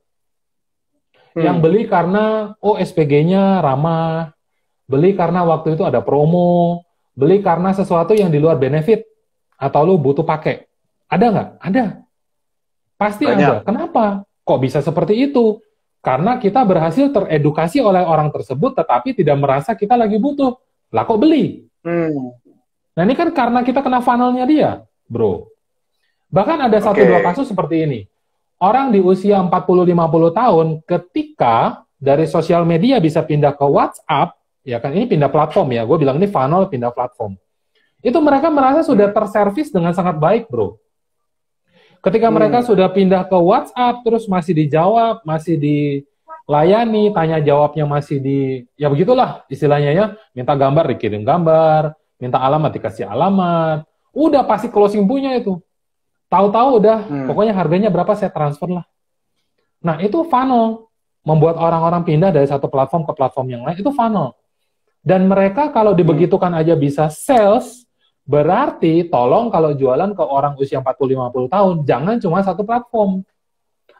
Yang beli karena SPG-nya ramah, beli karena waktu itu ada promo, beli karena sesuatu yang di luar benefit, atau lu butuh pakai. Ada nggak? Ada. Pasti ada. Kenapa? Kok bisa seperti itu? Karena kita berhasil teredukasi oleh orang tersebut, tetapi tidak merasa kita lagi butuh. Lah kok beli? Nah ini kan karena kita kena funnelnya dia, bro. Bahkan ada 1-2 kasus seperti ini. Orang di usia 40-50 tahun, ketika dari sosial media bisa pindah ke WhatsApp, ya kan ini pindah platform ya, gue bilang ini funnel pindah platform. Itu mereka merasa sudah terservis dengan sangat baik, bro. Ketika mereka sudah pindah ke WhatsApp, terus masih dijawab, masih dilayani, tanya jawabnya masih ya begitulah istilahnya ya, minta gambar dikirim gambar, minta alamat dikasih alamat, udah pasti closing punya itu. Tahu-tahu udah, pokoknya harganya berapa saya transfer lah. Nah itu funnel, membuat orang-orang pindah dari satu platform ke platform yang lain, itu funnel. Dan mereka kalau dibegitukan aja bisa sales, berarti tolong kalau jualan ke orang usia 40-50 tahun, jangan cuma satu platform.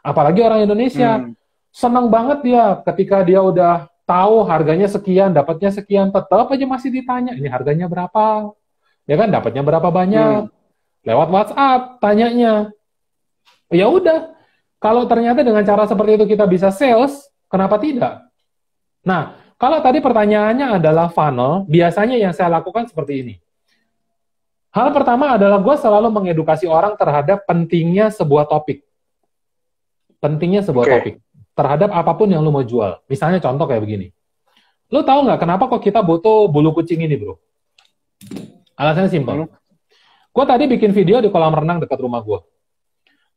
Apalagi orang Indonesia, senang banget dia ketika dia udah tahu harganya sekian, dapatnya sekian, tetap aja masih ditanya, ini harganya berapa? Ya kan, dapatnya berapa banyak? Lewat WhatsApp, tanyanya. Ya udah, kalau ternyata dengan cara seperti itu kita bisa sales, kenapa tidak? Nah, kalau tadi pertanyaannya adalah funnel, biasanya yang saya lakukan seperti ini. Hal pertama adalah gue selalu mengedukasi orang terhadap pentingnya sebuah topik. Pentingnya sebuah topik. Terhadap apapun yang lu mau jual. Misalnya contoh kayak begini. Lu tahu nggak kenapa kok kita butuh bulu kucing ini, bro? Alasannya simpel. Gue tadi bikin video di kolam renang dekat rumah gue.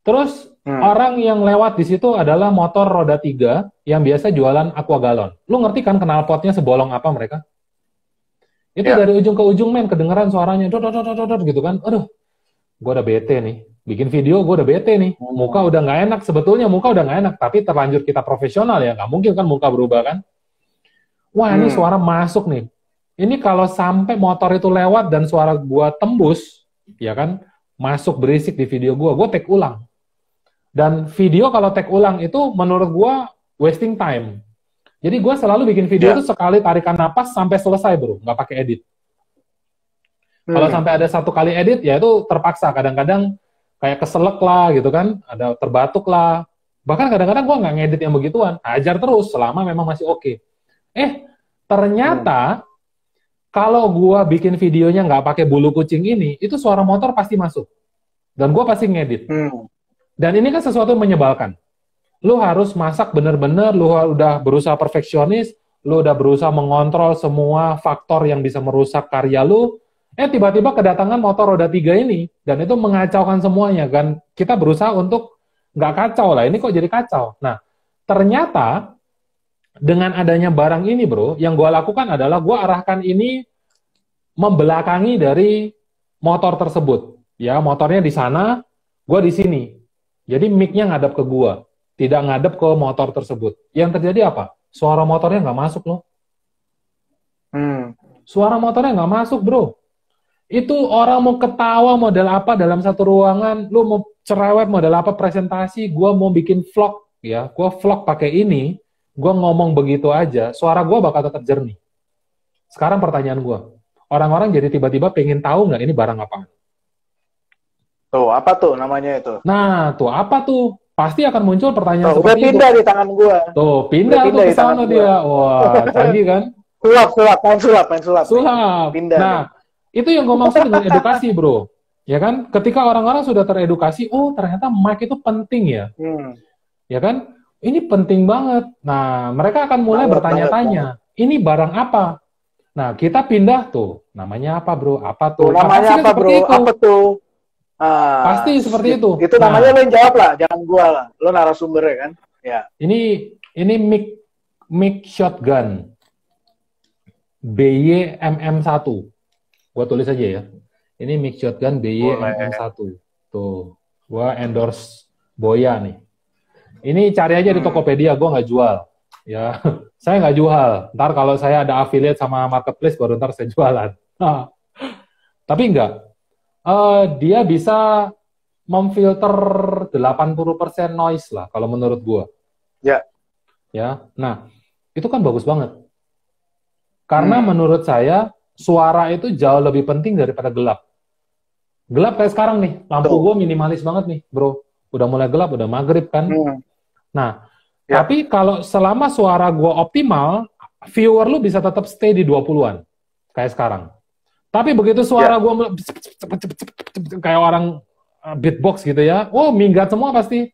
Terus orang yang lewat di situ adalah motor roda 3 yang biasa jualan aqua galon. Lu ngerti kan knalpotnya sebolong apa mereka? Itu dari ujung ke ujung men, kedengeran suaranya, dot gitu kan. Aduh, gue udah bete nih. Bikin video gue udah bete nih. Muka udah nggak enak, sebetulnya muka udah nggak enak. Tapi terlanjur kita profesional ya, nggak mungkin kan muka berubah kan. Wah ini suara masuk nih. Ini kalau sampai motor itu lewat dan suara gue tembus, ya kan, masuk berisik di video gue take ulang. Dan video kalau take ulang itu menurut gue wasting time. Jadi gue selalu bikin video itu sekali tarikan napas sampai selesai bro, nggak pakai edit. Kalau sampai ada satu kali edit, ya itu terpaksa. Kadang-kadang kayak keselek lah gitu kan, ada terbatuk lah. Bahkan kadang-kadang gue nggak ngedit yang begituan, ajar terus selama memang masih oke. Ternyata kalau gue bikin videonya nggak pakai bulu kucing ini, itu suara motor pasti masuk. Dan gue pasti ngedit. Dan ini kan sesuatu yang menyebalkan. Lu harus masak bener-bener, lu udah berusaha perfeksionis, lu udah berusaha mengontrol semua faktor yang bisa merusak karya lu, tiba-tiba kedatangan motor roda 3 ini, dan itu mengacaukan semuanya, kan? Kita berusaha untuk nggak kacau lah, ini kok jadi kacau. Nah, ternyata, dengan adanya barang ini bro, yang gue lakukan adalah gue arahkan ini membelakangi dari motor tersebut. Ya, motornya di sana, gue di sini. Jadi mic-nya ngadap ke gue. Tidak ngadep ke motor tersebut. Yang terjadi apa? Suara motornya nggak masuk loh. Suara motornya nggak masuk bro. Itu orang mau ketawa model apa dalam satu ruangan, lu mau cerewet model apa presentasi, gua mau bikin vlog, ya, gua vlog pakai ini, gua ngomong begitu aja, suara gua bakal tetap jernih. Sekarang pertanyaan gua, orang-orang jadi tiba-tiba pengen tahu nggak ini barang apa? Tuh, apa tuh namanya itu? Nah, tuh apa tuh? Pasti akan muncul pertanyaan seperti itu. Udah pindah di tangan gua. Tuh, pindah tuh ke sana dia. Wah, canggih kan? Main sulap. Pindah. Nah, itu yang gue maksud dengan edukasi, bro. Ya kan? Ketika orang-orang sudah teredukasi, oh ternyata mic itu penting ya. Ya kan? Ini penting banget. Nah, mereka akan mulai bertanya-tanya. Ini barang apa? Nah, kita pindah tuh. Namanya apa, bro? Apa tuh? Namanya apa, bro? Apa tuh? Pasti seperti itu. Itu namanya lo yang jawab lah, jangan gua lah. Lo narasumbernya kan. Ya. Ini mic shotgun BY-MM1. Gua tulis aja ya. Ini mic shotgun BY-MM1. Tuh, gua endorse Boya nih. Ini cari aja di Tokopedia, gua nggak jual. Ya, saya nggak jual. Ntar kalau saya ada affiliate sama marketplace, baru ntar saya jualan. Tapi enggak. Dia bisa memfilter 80% noise lah, kalau menurut gua. Ya. Nah, itu kan bagus banget. Karena menurut saya, suara itu jauh lebih penting daripada gelap. Gelap kayak sekarang nih, lampu gua minimalis banget nih, bro. Udah mulai gelap, udah maghrib kan. Nah, tapi kalau selama suara gua optimal, viewer lu bisa tetap stay di 20-an. Kayak sekarang. Tapi begitu suara gue kayak orang beatbox gitu ya, minggat semua pasti.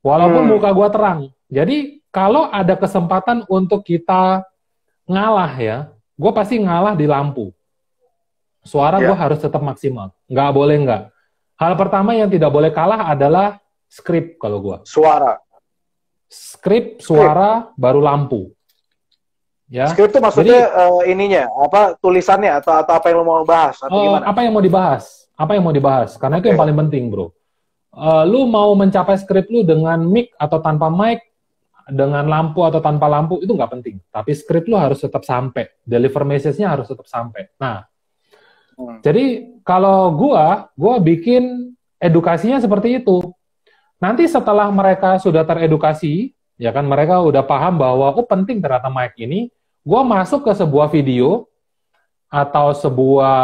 Walaupun muka gue terang. Jadi kalau ada kesempatan untuk kita ngalah ya, gue pasti ngalah di lampu. Suara gue harus tetap maksimal. Nggak boleh nggak. Hal pertama yang tidak boleh kalah adalah skrip kalau gue. Skrip, suara, baru lampu. Ya. Skrip itu maksudnya ininya, apa tulisannya atau apa yang lo mau bahas atau gimana? Apa yang mau dibahas? Apa yang mau dibahas? Karena itu yang paling penting, bro. Lu mau mencapai skrip lu dengan mic atau tanpa mic, dengan lampu atau tanpa lampu, itu nggak penting. Tapi skrip lu harus tetap sampai. Deliver message-nya harus tetap sampai. Nah, jadi kalau gua bikin edukasinya seperti itu. Nanti setelah mereka sudah teredukasi, ya kan, mereka udah paham bahwa, penting ternyata mic ini, gue masuk ke sebuah video atau sebuah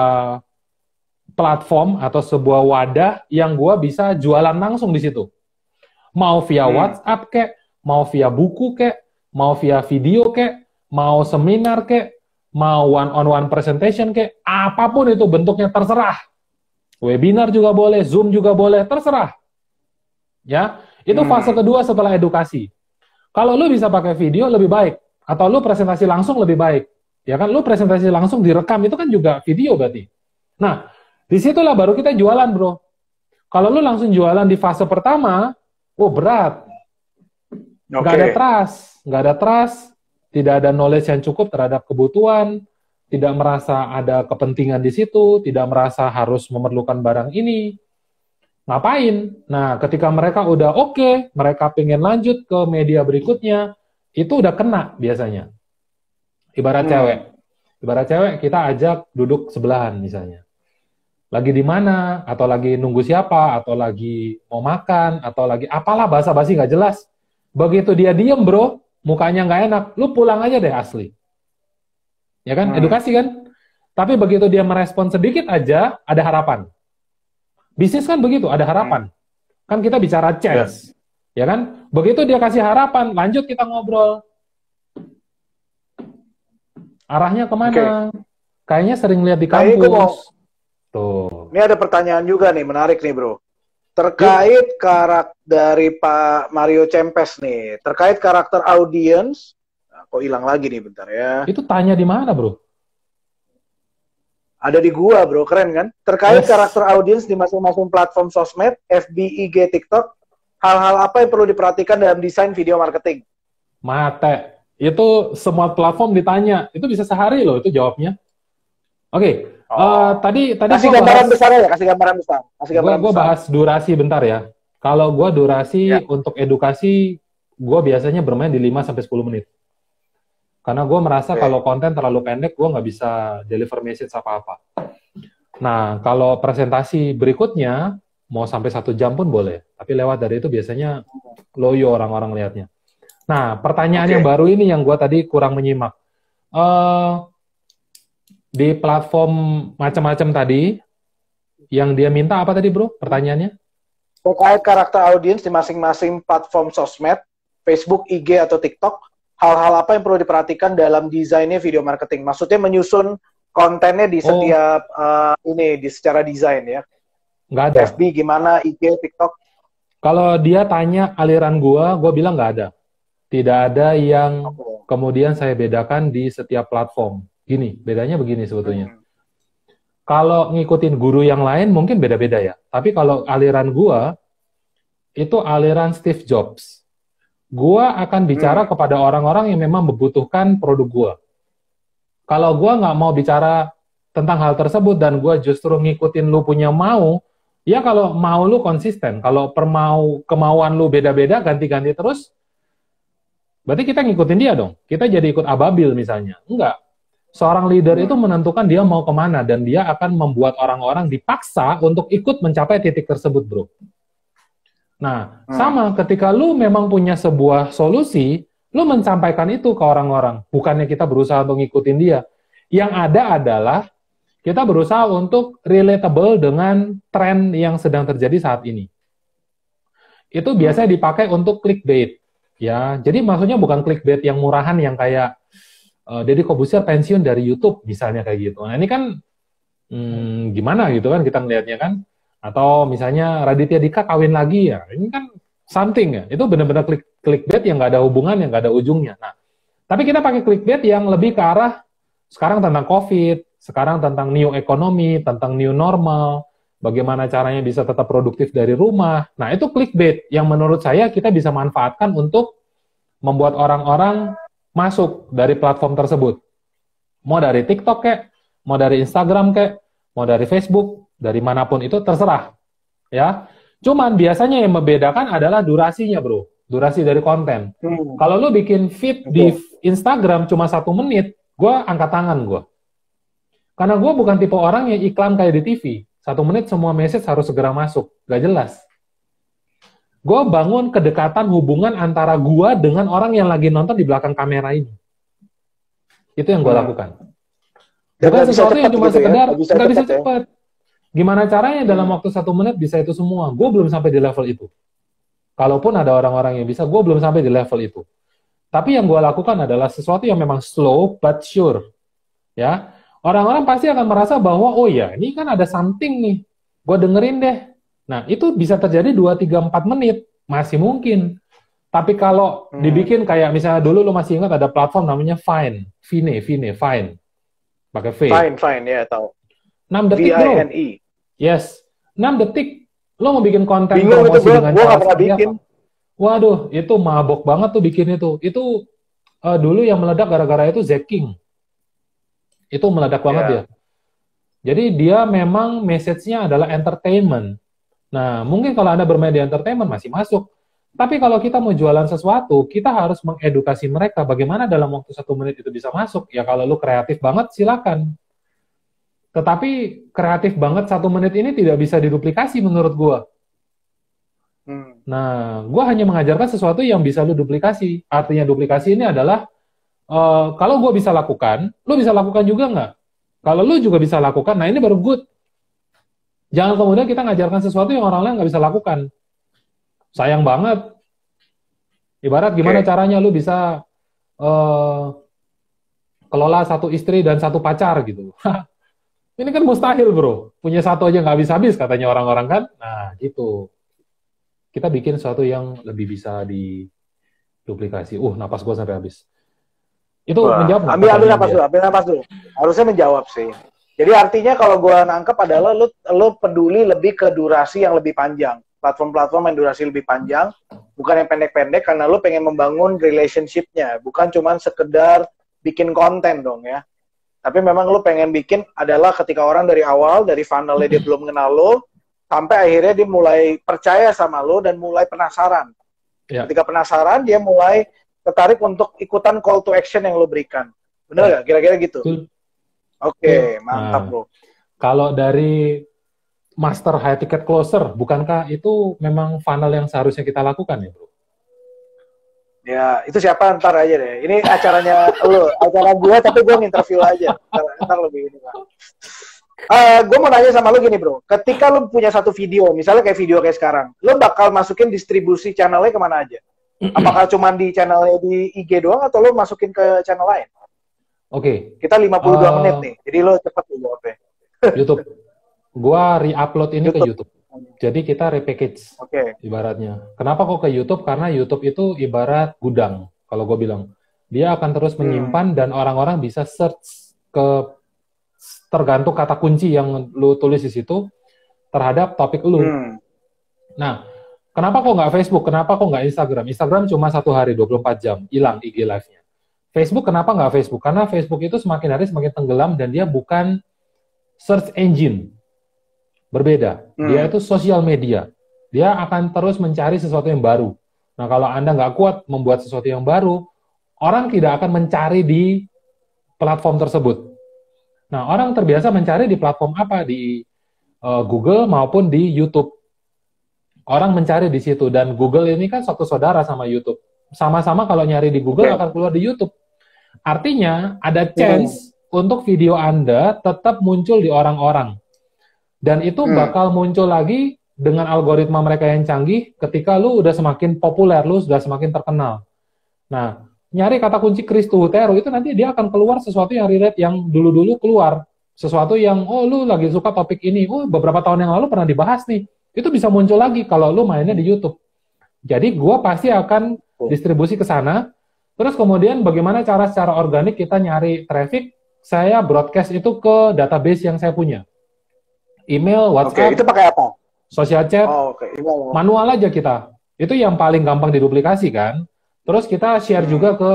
platform atau sebuah wadah yang gue bisa jualan langsung di situ. Mau via WhatsApp kek, mau via buku kek, mau via video kek, mau seminar kek, mau one-on-one presentation kek, apapun itu bentuknya terserah. Webinar juga boleh, Zoom juga boleh, terserah. Ya, itu fase kedua setelah edukasi. Kalau lu bisa pakai video lebih baik, atau lu presentasi langsung lebih baik. Ya kan, lu presentasi langsung direkam, itu kan juga video berarti. Nah, Disitulah baru kita jualan, bro. Kalau lu langsung jualan di fase pertama, berat. Nggak ada trust, tidak ada knowledge yang cukup terhadap kebutuhan, tidak merasa ada kepentingan di situ, tidak merasa harus memerlukan barang ini. Ngapain? Nah, ketika mereka udah oke, mereka pengen lanjut ke media berikutnya, itu udah kena biasanya. Ibarat cewek, kita ajak duduk sebelahan misalnya. Lagi di mana, atau lagi nunggu siapa, atau lagi mau makan, atau lagi apalah basa-basi nggak jelas. Begitu dia diem, bro, mukanya nggak enak, lu pulang aja deh asli. Ya kan, edukasi kan? Tapi begitu dia merespon sedikit aja, ada harapan. Bisnis kan begitu, ada harapan. Kan kita bicara chance. Ya kan? Begitu dia kasih harapan, lanjut kita ngobrol. Arahnya kemana? Kayaknya sering lihat di kampus. Tuh. Ini ada pertanyaan juga nih, menarik nih bro. Terkait karakter dari Pak Mario Cempes nih, terkait karakter audience, kok hilang lagi nih bentar ya. Itu tanya di mana bro? Ada di gua bro, keren kan? Terkait karakter audience di masing-masing platform sosmed, FB, IG, TikTok, hal-hal apa yang perlu diperhatikan dalam desain video marketing? Mate, itu semua platform ditanya, itu bisa sehari loh itu jawabnya. Oke. Tadi kasih gambaran besar ya, kasih gambaran besar. Gue bahas durasi bentar ya. Kalau gue durasi untuk edukasi, gue biasanya bermain di 5-10 menit. Karena gue merasa kalau konten terlalu pendek, gue nggak bisa deliver message apa-apa. Nah, kalau presentasi berikutnya, mau sampai 1 jam pun boleh. Tapi lewat dari itu biasanya loyo orang-orang lihatnya. Nah, pertanyaan yang baru ini yang gue tadi kurang menyimak. Di platform macam-macam tadi, yang dia minta apa tadi bro? Pertanyaannya? Terkait karakter audiens di masing-masing platform sosmed, Facebook, IG, atau TikTok, hal-hal apa yang perlu diperhatikan dalam desainnya video marketing? Maksudnya menyusun kontennya di setiap di secara desain ya? Nggak ada. FB gimana, IG, TikTok? Kalau dia tanya aliran gua bilang nggak ada. Tidak ada yang kemudian saya bedakan di setiap platform. Gini, bedanya begini sebetulnya. Kalau ngikutin guru yang lain mungkin beda-beda ya. Tapi kalau aliran gua, itu aliran Steve Jobs. Gua akan bicara kepada orang-orang yang memang membutuhkan produk gua. Kalau gua nggak mau bicara tentang hal tersebut dan gua justru ngikutin lu punya mau, ya kalau mau lu konsisten. Kalau kemauan lu beda-beda, ganti-ganti terus, berarti kita ngikutin dia dong. Kita jadi ikut ababil misalnya. Enggak. Seorang leader itu menentukan dia mau kemana, dan dia akan membuat orang-orang dipaksa untuk ikut mencapai titik tersebut, bro. Nah, sama ketika lu memang punya sebuah solusi, lu menyampaikan itu ke orang-orang. Bukannya kita berusaha untuk ngikutin dia. Yang ada adalah kita berusaha untuk relatable dengan tren yang sedang terjadi saat ini. Itu biasanya dipakai untuk clickbait. Ya, jadi maksudnya bukan clickbait yang murahan yang kayak Deddy Corbuzier pensiun dari YouTube misalnya kayak gitu. Nah ini kan gimana gitu kan kita ngelihatnya kan? Atau misalnya Raditya Dika kawin lagi ya, ini kan something ya. Itu benar-benar clickbait yang nggak ada hubungan, yang nggak ada ujungnya. Nah, tapi kita pakai clickbait yang lebih ke arah sekarang tentang COVID, sekarang tentang new economy, tentang new normal, bagaimana caranya bisa tetap produktif dari rumah. Nah itu clickbait yang menurut saya kita bisa manfaatkan untuk membuat orang-orang masuk dari platform tersebut. Mau dari TikTok kek, mau dari Instagram kek, mau dari Facebook, dari manapun itu terserah. Ya. Cuman biasanya yang membedakan adalah durasinya, bro. Durasi dari konten. Kalau lu bikin feed di Instagram cuma 1 menit, gue angkat tangan gue. Karena gue bukan tipe orang yang iklan kayak di TV. 1 menit semua message harus segera masuk. Gak jelas. Gue bangun kedekatan hubungan antara gue dengan orang yang lagi nonton di belakang kamera ini. Itu yang gue lakukan. Bukan sesuatu yang cuma sekedar, nggak bisa cepat. Gimana caranya dalam waktu 1 menit bisa itu semua? Gue belum sampai di level itu. Kalaupun ada orang-orang yang bisa, gue belum sampai di level itu. Tapi yang gue lakukan adalah sesuatu yang memang slow but sure. Ya, orang-orang pasti akan merasa bahwa, oh ya, ini kan ada something nih. Gue dengerin deh. Nah, itu bisa terjadi 2, 3, 4 menit. Masih mungkin. Tapi kalau dibikin kayak misalnya dulu lo masih ingat ada platform namanya Vine. Pakai V. Fine, ya tahu. 6 detik, bro. VINE. Yes, 6 detik. Lo mau bikin konten Bingung itu promosi dengan gue cara gak pernah seperti bikin. apa? Waduh, itu mabok banget tuh bikin itu. Itu dulu yang meledak gara-gara itu Zack King. Itu meledak banget ya. Jadi dia memang message-nya adalah entertainment. Nah, mungkin kalau Anda bermain di entertainment masih masuk. Tapi kalau kita mau jualan sesuatu, kita harus mengedukasi mereka bagaimana dalam waktu 1 menit itu bisa masuk. Ya kalau lu kreatif banget, silakan. Tetapi kreatif banget 1 menit ini tidak bisa diduplikasi menurut gua. Nah, gua hanya mengajarkan sesuatu yang bisa lu duplikasi. Artinya duplikasi ini adalah, kalau gua bisa lakukan, lu bisa lakukan juga nggak? Kalau lu juga bisa lakukan, nah ini baru good. Jangan kemudian kita ngajarkan sesuatu yang orang lain nggak bisa lakukan. Sayang banget. Ibarat gimana caranya lu bisa kelola 1 istri dan 1 pacar gitu. Ini kan mustahil bro. Punya 1 aja nggak habis-habis katanya orang-orang kan. Nah gitu. Kita bikin sesuatu yang lebih bisa diduplikasi. Napas gue sampai habis. Itu menjawab nggak? Ambil napas dulu. Harusnya menjawab sih. Jadi artinya kalau gue nangkep adalah lu peduli lebih ke durasi yang lebih panjang. Platform-platform yang durasi lebih panjang, bukan yang pendek-pendek, karena lu pengen membangun relationship-nya, bukan cuma sekedar bikin konten dong ya. Tapi memang lu pengen bikin adalah ketika orang dari awal, dari funnel-nya dia belum kenal lu, sampai akhirnya dia mulai percaya sama lu dan mulai penasaran. Ya. Ketika penasaran, dia mulai tertarik untuk ikutan call to action yang lu berikan. Bener nggak? Kira-kira gitu? Oke, mantap bro. Kalau dari Master High Ticket Closer, bukankah itu memang funnel yang seharusnya kita lakukan ya, bro? Ya, itu siapa ntar aja deh. Ini acaranya lu, acara gue tapi gue nginterview aja. Ntar lebih ini lah. Gue mau nanya sama lu gini bro, ketika lu punya 1 video, misalnya kayak video kayak sekarang, lu bakal masukin distribusi channelnya kemana aja? Apakah cuma di channelnya di IG doang atau lu masukin ke channel lain? Oke. Kita 52 menit nih, jadi lu cepet nih jawabnya. YouTube. Gua re-upload ini ke YouTube. Jadi kita repackage ibaratnya. Kenapa kok ke YouTube? Karena YouTube itu ibarat gudang. Kalau gue bilang, dia akan terus menyimpan dan orang-orang bisa search ke tergantung kata kunci yang lu tulis di situ terhadap topik lu. Nah, kenapa kok nggak Facebook? Kenapa kok nggak Instagram? Instagram cuma 1 hari 24 jam hilang IG live-nya. Facebook kenapa nggak Facebook? Karena Facebook itu semakin hari semakin tenggelam dan dia bukan search engine. Berbeda. Dia itu sosial media. Dia akan terus mencari sesuatu yang baru. Nah, kalau Anda nggak kuat membuat sesuatu yang baru, orang tidak akan mencari di platform tersebut. Nah, orang terbiasa mencari di platform apa? Di Google maupun di YouTube. Orang mencari di situ. Dan Google ini kan satu saudara sama YouTube. Sama-sama kalau nyari di Google akan keluar di YouTube. Artinya, ada chance untuk video Anda tetap muncul di orang-orang. Dan itu bakal muncul lagi dengan algoritma mereka yang canggih ketika lu udah semakin populer, lu sudah semakin terkenal. Nah, nyari kata kunci Kristu Hutero itu nanti dia akan keluar sesuatu yang relate yang dulu-dulu keluar. Sesuatu yang, lu lagi suka topik ini, beberapa tahun yang lalu pernah dibahas nih. Itu bisa muncul lagi kalau lu mainnya di YouTube. Jadi gua pasti akan distribusi ke sana. Terus kemudian bagaimana cara secara organik kita nyari traffic, saya broadcast itu ke database yang saya punya. Email, WhatsApp, itu pakai apa? Social chat, manual aja kita. Itu yang paling gampang diduplikasi kan. Terus kita share juga ke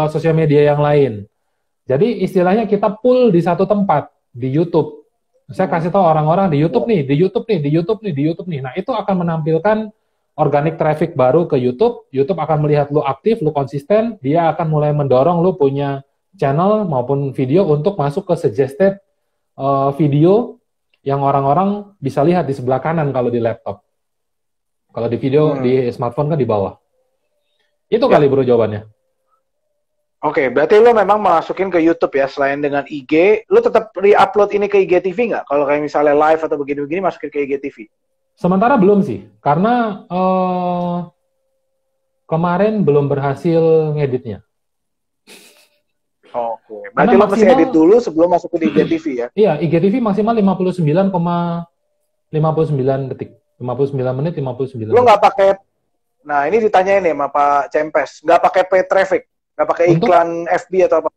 sosial media yang lain. Jadi istilahnya kita pull di satu tempat, di YouTube. Saya kasih tahu orang-orang di YouTube nih, di YouTube nih, di YouTube nih, di YouTube nih. Nah itu akan menampilkan organic traffic baru ke YouTube. YouTube akan melihat lu aktif, lu konsisten. Dia akan mulai mendorong lu punya channel maupun video untuk masuk ke suggested video yang orang-orang bisa lihat di sebelah kanan kalau di laptop. Kalau di video, di smartphone kan di bawah. Itu kali bro jawabannya. Oke, berarti lo memang masukin ke YouTube ya, selain dengan IG, lo tetap re-upload ini ke IGTV nggak? Kalau kayak misalnya live atau begini-begini, masukin ke IGTV? Sementara belum sih, karena kemarin belum berhasil ngeditnya. Oke, berarti lo mesti edit dulu sebelum masuk ke IGTV ya? Iya, IGTV maksimal 59,59 detik. 59 menit, 59 Lo nggak pakai, nah ini ditanyain nih sama Pak Cempes, nggak pakai paid traffic, nggak pakai iklan FB atau apa?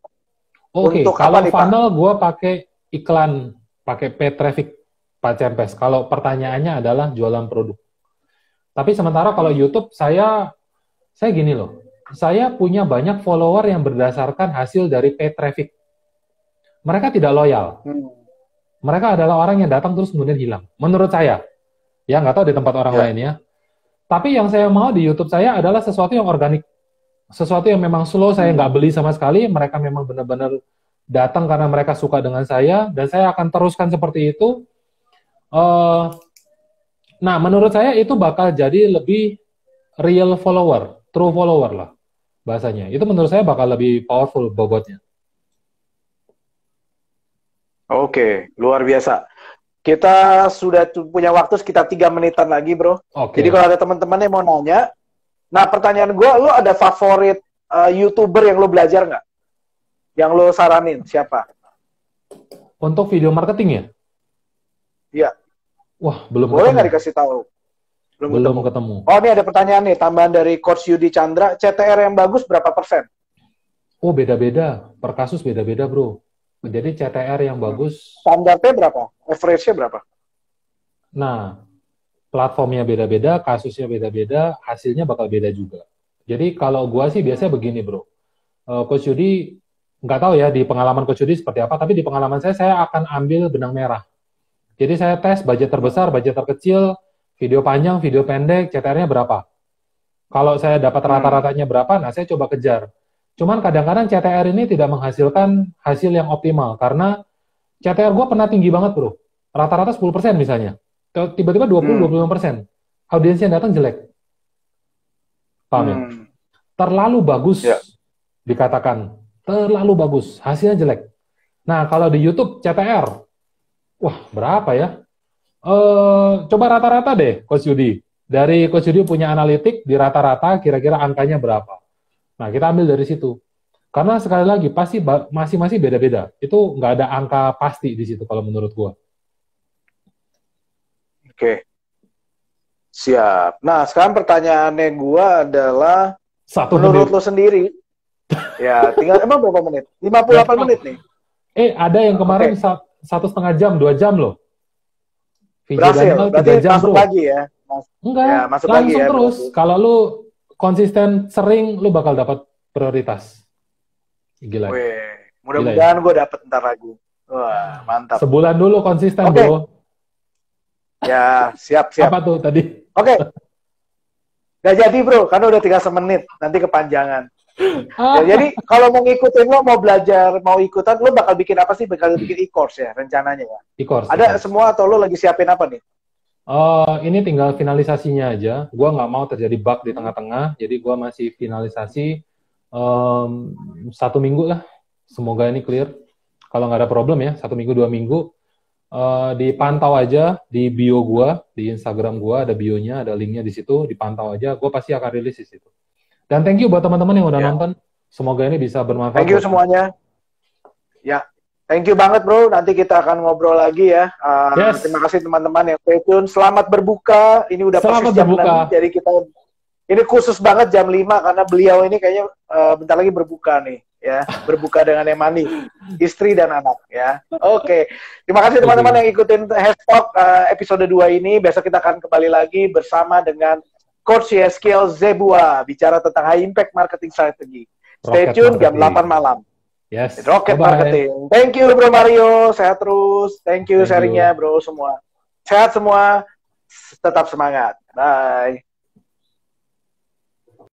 Oke, kalau funnel gue pakai iklan, pakai paid traffic. Pak Cempes. Kalau pertanyaannya adalah jualan produk. Tapi sementara kalau YouTube saya gini loh. Saya punya banyak follower yang berdasarkan hasil dari paid traffic. Mereka tidak loyal. Mereka adalah orang yang datang terus kemudian hilang. Menurut saya. Ya, nggak tahu di tempat orang lain ya. Tapi yang saya mau di YouTube saya adalah sesuatu yang organik. Sesuatu yang memang slow, saya nggak beli sama sekali. Mereka memang benar-benar datang karena mereka suka dengan saya. Dan saya akan teruskan seperti itu. Nah, menurut saya itu bakal jadi lebih real follower. True follower lah bahasanya. Itu menurut saya bakal lebih powerful bobotnya. Oke, luar biasa. Kita sudah punya waktu sekitar 3 menitan lagi, bro. Oke. Jadi kalau ada teman-teman yang mau nanya, nah pertanyaan gue, lo ada favorit YouTuber yang lo belajar nggak? Yang lo saranin, siapa? Untuk video marketing ya? Iya. Wah, belum Boleh ketemu. nggak dikasih tahu? Belum ketemu. Oh, ini ada pertanyaan nih, tambahan dari Coach Yudi Chandra. CTR yang bagus berapa persen? Oh, beda-beda. Per kasus beda-beda, bro. Jadi CTR yang bagus. Standarnya berapa? Average-nya berapa? Nah, platformnya beda-beda, kasusnya beda-beda, hasilnya bakal beda juga. Jadi kalau gua sih biasanya begini, bro. Coach Yudi, nggak tahu ya di pengalaman Coach Yudi seperti apa, tapi di pengalaman saya akan ambil benang merah. Jadi saya tes budget terbesar, budget terkecil, video panjang, video pendek, CTR-nya berapa. Kalau saya dapat rata-ratanya berapa, nah saya coba kejar. Cuman kadang-kadang CTR ini tidak menghasilkan hasil yang optimal, karena CTR gue pernah tinggi banget, bro. Rata-rata 10% misalnya. Tiba-tiba 20-25%. Audiensnya datang jelek. Paham ya? Terlalu bagus, dikatakan. Terlalu bagus, hasilnya jelek. Nah, kalau di YouTube, CTR, wah, berapa ya? Coba rata-rata deh, Coach Yudi. Dari Coach Yudi punya analitik, di rata-rata kira-kira angkanya berapa. Nah, kita ambil dari situ. Karena sekali lagi, pasti masing-masing beda-beda. Itu nggak ada angka pasti di situ kalau menurut gua. Oke. Siap. Nah, sekarang pertanyaannya gua adalah, menurut lo sendiri, ya tinggal, emang berapa menit? 58 menit nih. Ada yang kemarin 1,5 jam, 2 jam loh. Berhasil, berarti jam, masuk bro. lagi ya? Enggak, ya, masuk langsung lagi ya, terus. berarti. Kalau lu konsisten sering, lu bakal dapat prioritas. Gila. Wih, mudah-mudahan gue dapet ntar lagi. Wah, mantap. Sebulan dulu konsisten, bro. Ya, siap. Apa tuh tadi? Oke. Gak jadi, bro, karena udah 3 menit. Nanti kepanjangan. Ya, jadi, kalau mau ngikutin lo, mau belajar, mau ikutan, lo bakal bikin apa sih? Bakal bikin e-course ya, rencananya ya? E-course. Ada semua atau lo lagi siapin apa nih? Ini tinggal finalisasinya aja. Gua nggak mau terjadi bug di tengah-tengah, jadi gua masih finalisasi 1 minggu lah. Semoga ini clear. Kalau nggak ada problem ya, 1 minggu, 2 minggu. Dipantau aja di bio gua, di Instagram gua ada bionya, ada linknya di situ. Dipantau aja, gua pasti akan rilis di situ. Dan thank you buat teman-teman yang udah nonton. Semoga ini bisa bermanfaat. Thank you semuanya. Ya. Thank you banget, bro. Nanti kita akan ngobrol lagi ya. Terima kasih teman-teman yang stay tune. Selamat berbuka. Ini udah persis jam 6. Jadi kita ini khusus banget jam 5 karena beliau ini kayaknya bentar lagi berbuka nih, ya. Berbuka dengan yang manis, istri dan anak, ya. Oke. Terima kasih teman-teman yang ikutin Hashtag episode 2 ini. Besok kita akan kembali lagi bersama dengan Coach Yeskiel Zebua bicara tentang high impact marketing strategy. Stay tune jam 8 malam. Yes. Rocket Marketing. Thank you, Bro Mario. Sehat terus. Thank you sharingnya, bro, semua. Sehat semua. Tetap semangat. Bye.